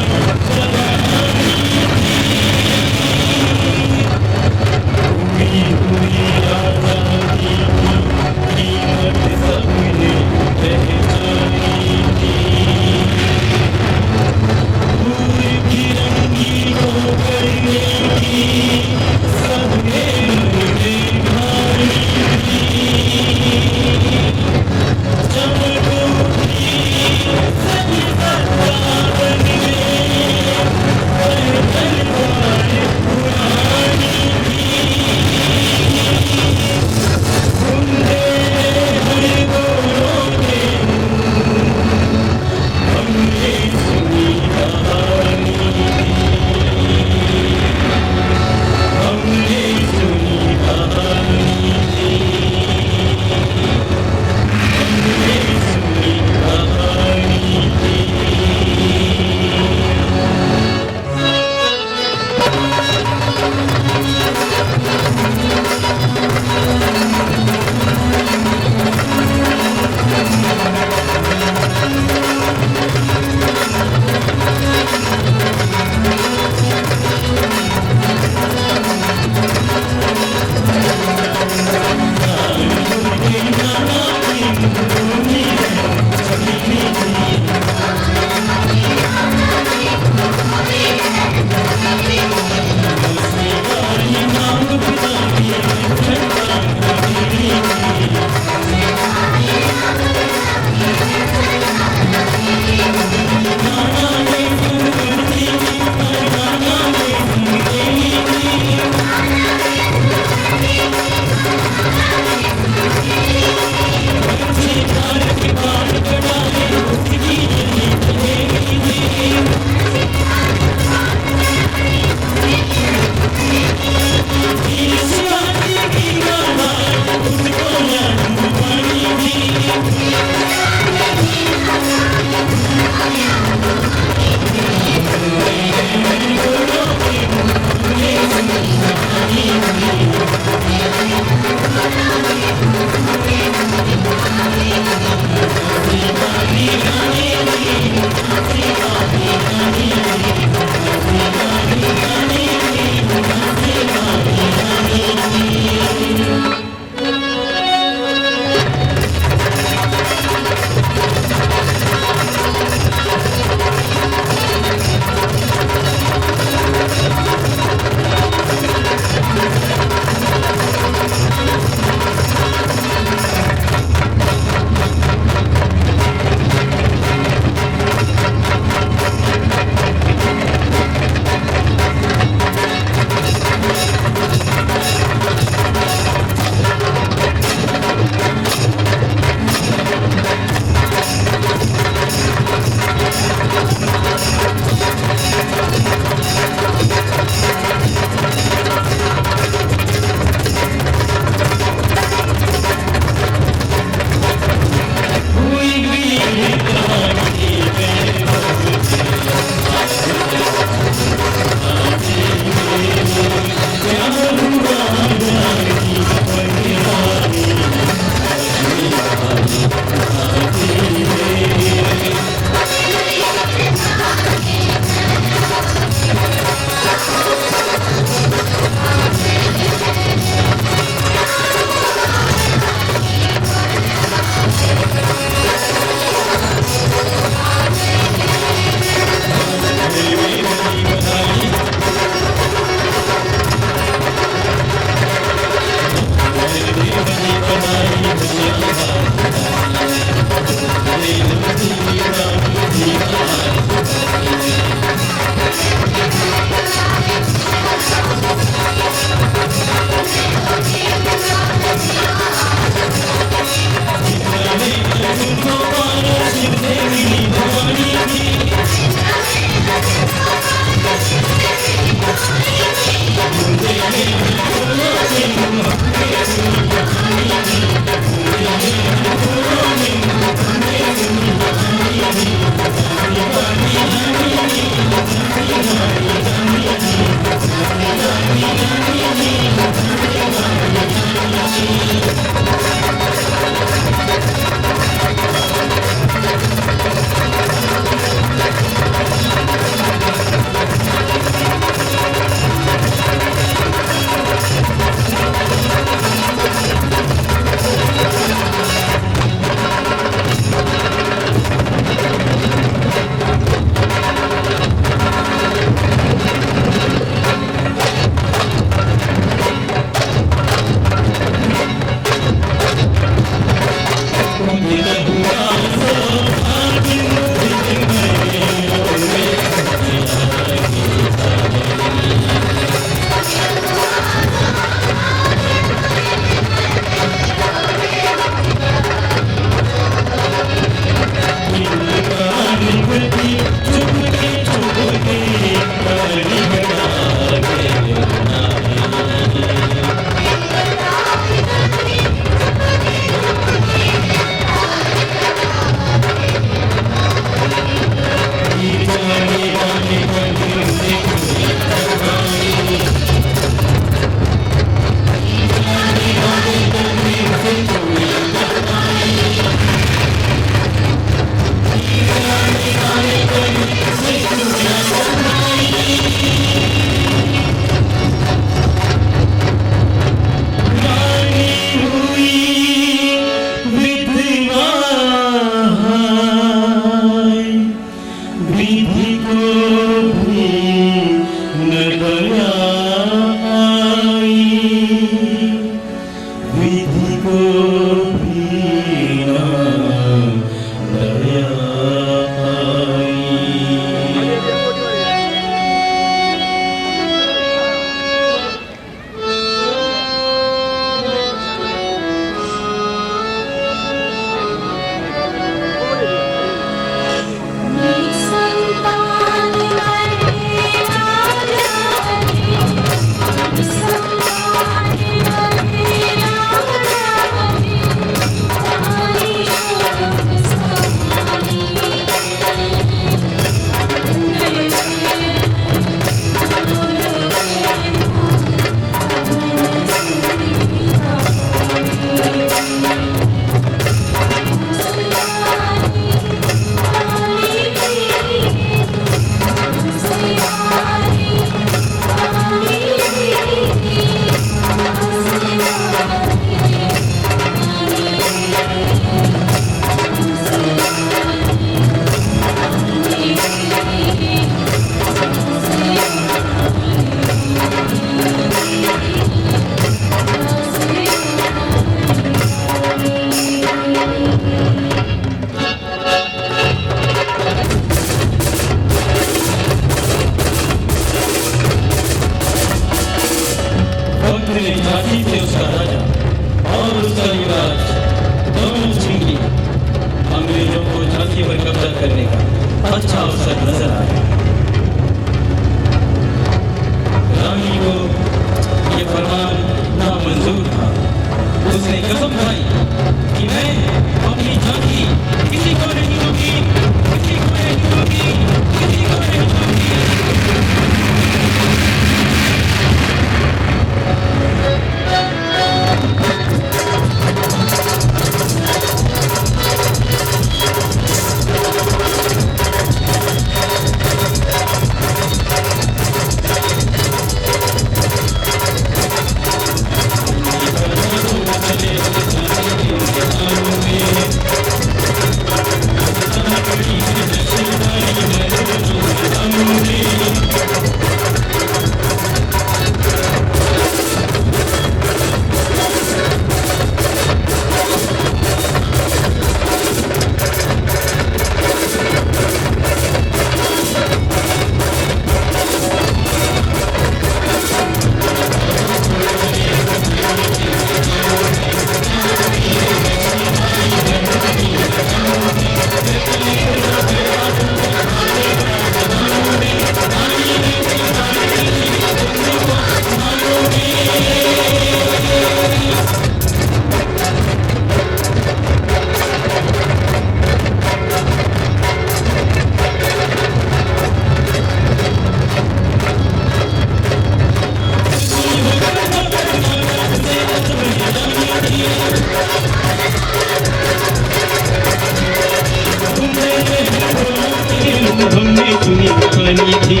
हमने सुनी कहानी थी।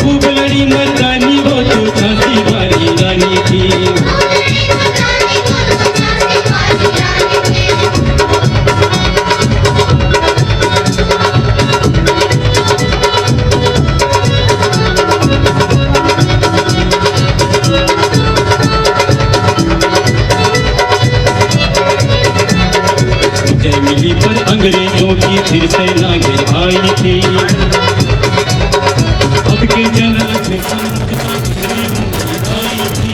खूब लड़ी मर्दानी वो तो झांसी वाली रानी थी। जय मिली पर अंग्रेजों की फिर से नागिन आई थी। अब के जनक से आई थी।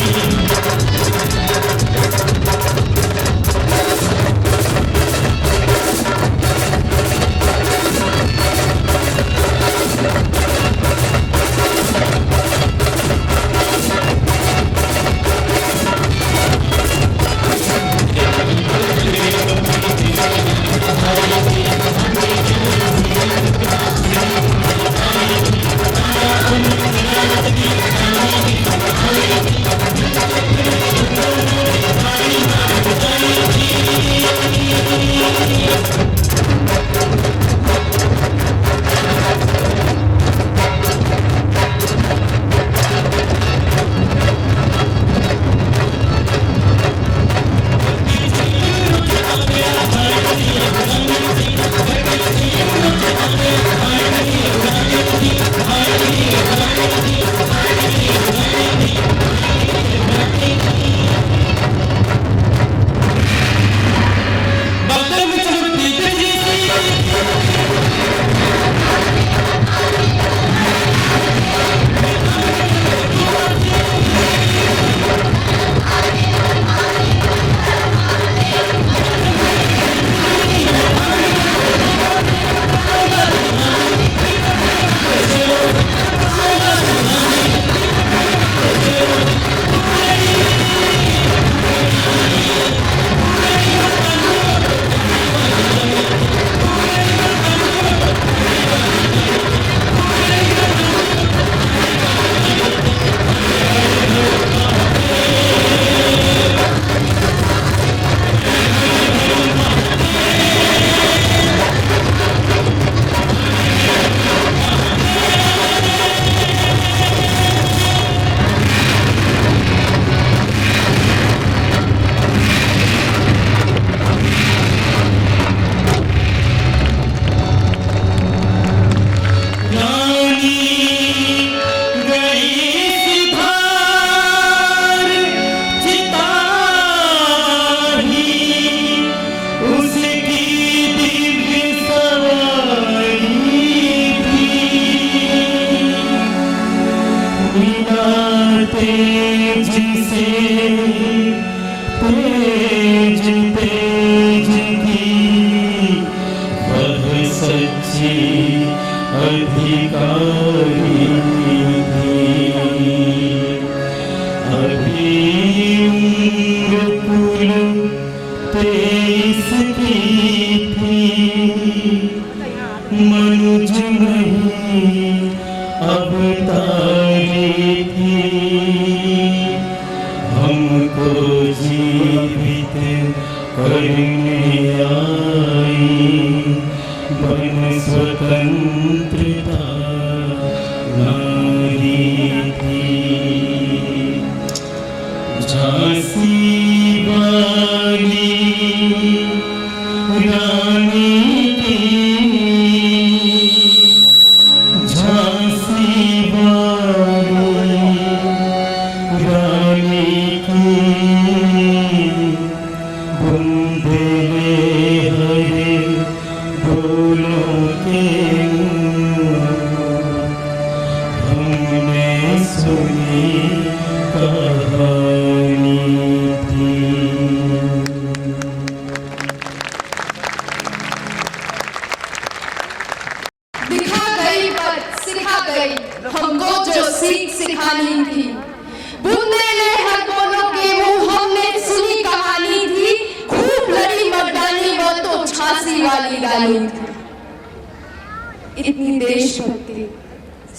इतनी देशभक्ति,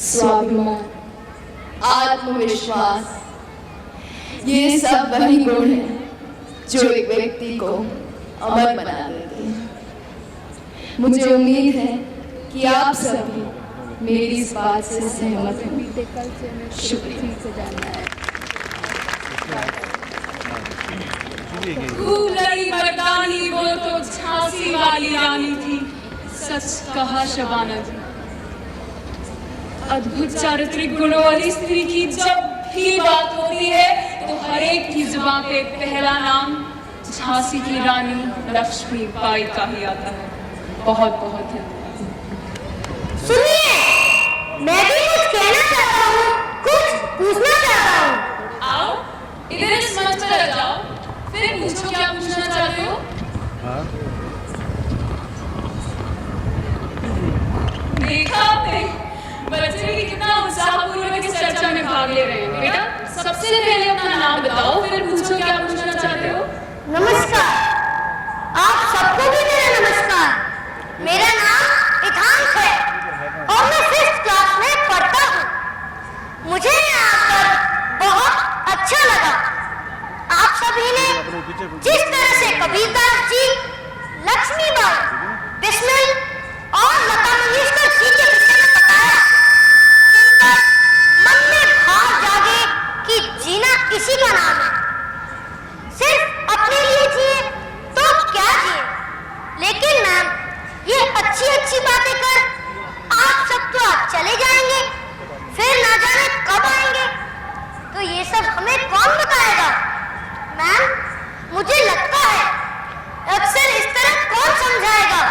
स्वाभिमान आत्मविश्वास, ये सब वही गुण है जो एक व्यक्ति को अमर बना देते हैं। मुझे उम्मीद है कि आप सभी मेरी इस बात से सहमत हैं। शुक्रिया। खूब लड़ी मर्दानी वो तो झांसी वाली रानी थी, सच कहा शबाना जी। अद्भुत चारित्रिक गुणों वाली स्त्री की जब भी बात होती है तो हर एक की जुबान पे पहला नाम झांसी की रानी लक्ष्मीबाई का ही आता है। बहुत बहुत धन्यवाद। सुनिए, मैं भी कुछ कहना चाहता हूँ, कुछ पूछना चाहता हूँ। आओ इधर इस मंच पर आ जाओ, फिर पूछो क्या पूछना चाहते हो। देखा आपने बच्चे भी कितना उत्साहपूर्वक इस चर्चा में भाग ले रहे हैं। बेटा सबसे पहले अपना नाम बताओ, फिर पूछो क्या पूछना चाहते हो। नमस्कार, आप सबको भी मेरा नमस्कार। मेरा नाम इथांश है और मैं 5th क्लास में पढ़ता हूँ। मुझे यहाँ आकर बहुत अच्छा लगा। आप सभी ने जिस तरह से कबीरदास जी, लक्ष्मीबाई, बिस्मिल और लता मंगेशकर जी के विषय में बताया, सुनकर मन में भाव जागे कि जीना इसी का नाम है। सिर्फ अपने लिए जिए तो क्या जिए, लेकिन मैम ये अच्छी अच्छी बातें कर आप सब तो आप चले जाएंगे, फिर ना जाने कब आएंगे, तो ये सब हमें कौन बताएगा। मैम मुझे लगता है अक्सर इस तरह कौन समझाएगा,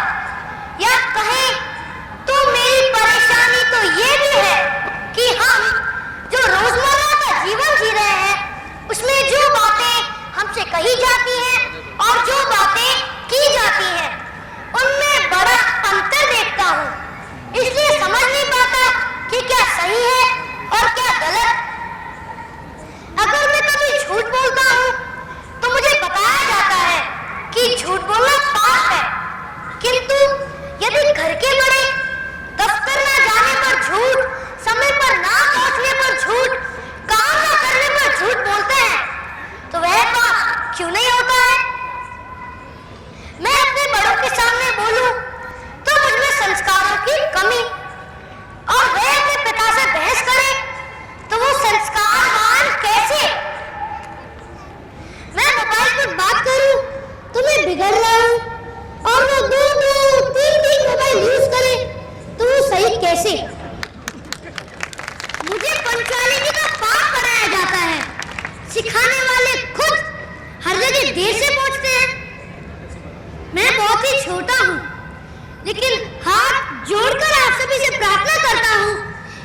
या कहें तो मेरी परेशानी तो ये भी है कि हम जो रोजमर्रा का जीवन जी रहे हैं उसमें जो बातें हमसे कही जाती हैं और जो बातें की जाती हैं उनमें बड़ा अंतर देखता हूँ। इसलिए समझ नहीं पाता कि क्या सही है और क्या गलत। अगर मैं कभी झूठ बोलता हूँ तो मुझे बताया जाता है कि झूठ बोलना पाप है, किंतु यदि घर के बड़े दफ्तर न जाने पर झूठ, समय पर ना पहुंचने पर झूठ, काम न करने पर झूठ बोलते हैं तो वह पाप क्यों नहीं होता है। मैं अपने बड़ों के सामने बोलूं तो मुझमें संस्कारों की कमी, और वह अपने पिता से बहस करे तो वो संस्कारवान कैसे। मैं मोबाइल पर बात करूं तो मैं बिगड़ रहा हूं, और वो 2-3 मोबाइल यूज करे तो वो सही कैसे। मुझे पंक्चुअलिटी का पाप बनाया जाता है, सिखाने वाले खुद हर जगह देर से पहुंचते हैं। मैं बहुत ही छोटा हूँ, लेकिन हाथ जोड़कर आप सभी से प्रार्थना करता हूँ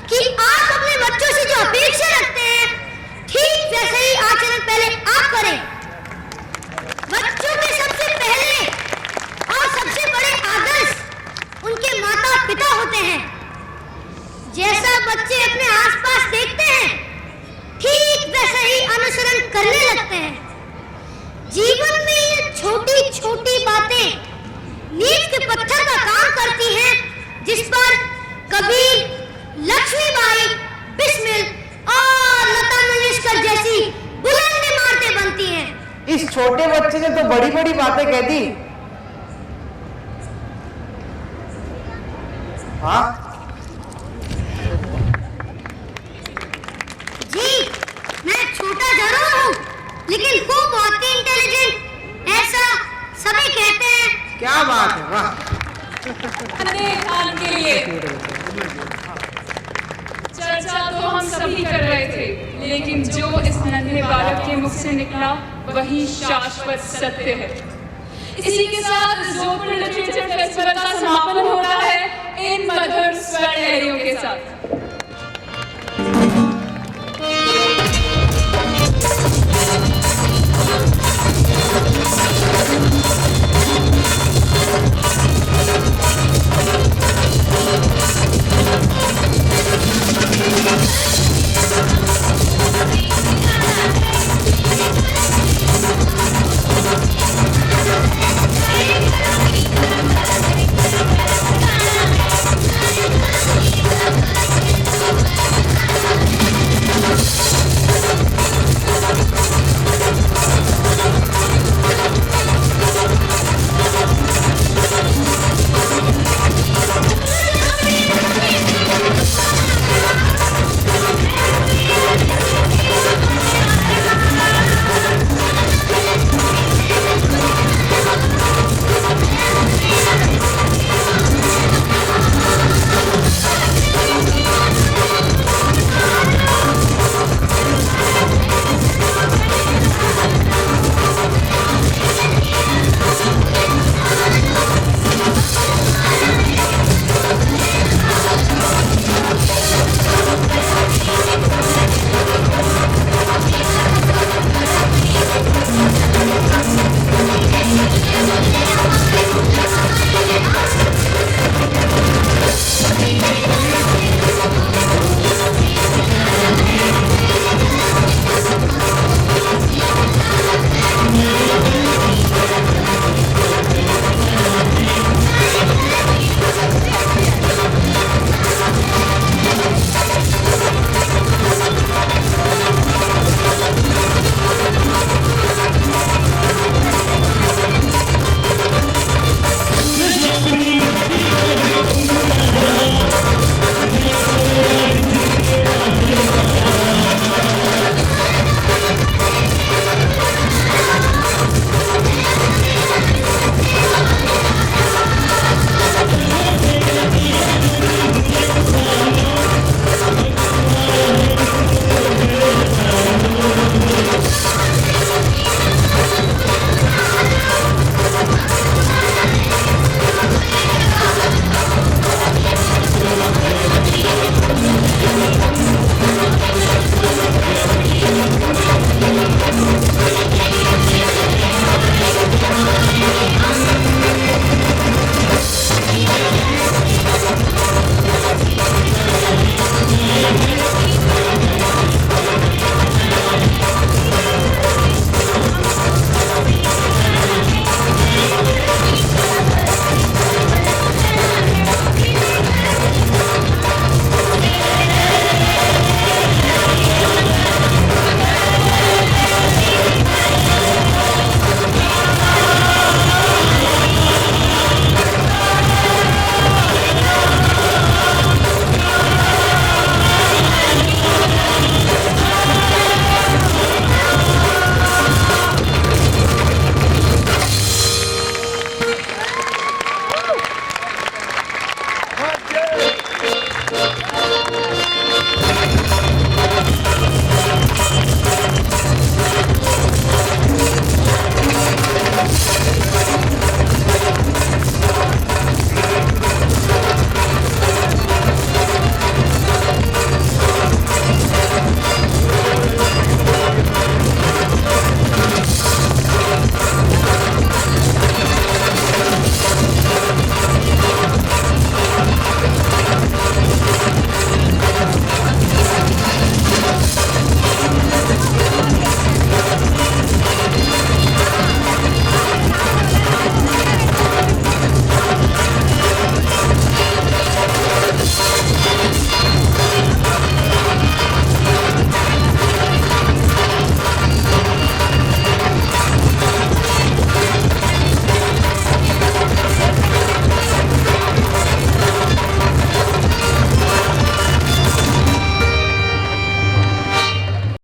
कि आप अपने बच्चों से जो अपेक्षा रखते हैं ठीक वैसे ही आचरण पहले आप करें। बच्चों के सबसे पहले और सबसे बड़े आदर्श उनके माता पिता होते हैं। जैसा बच्चे अपने आसपास देखते हैं ठीक वैसे ही अनुसरण करने लगते हैं। जीवन में ये छोटी छोटी बातें नींव के पत्थर का काम करती हैं, जिस पर कबीर, लक्ष्मीबाई, बिस्मिल और लता मंगेशकर जैसी बुलंद इमारतें बनती हैं। इस छोटे बच्चे ने तो बड़ी बड़ी बातें कह दी। हाँ जी, मैं छोटा जरूर हूँ, लेकिन वो बहुत ही इंटेलिजेंट, ऐसा सभी कहते हैं। क्या बात है, वाह। के लिए चर्चा तो हम सभी कर रहे थे, लेकिन जो इस नन्हे बालक के मुख से निकला वही शाश्वत सत्य है। इसी के साथ जोधपुर लिटरेचर फेस्टिवल का समापन होता है इन मधुर स्वर लहरियों के साथ।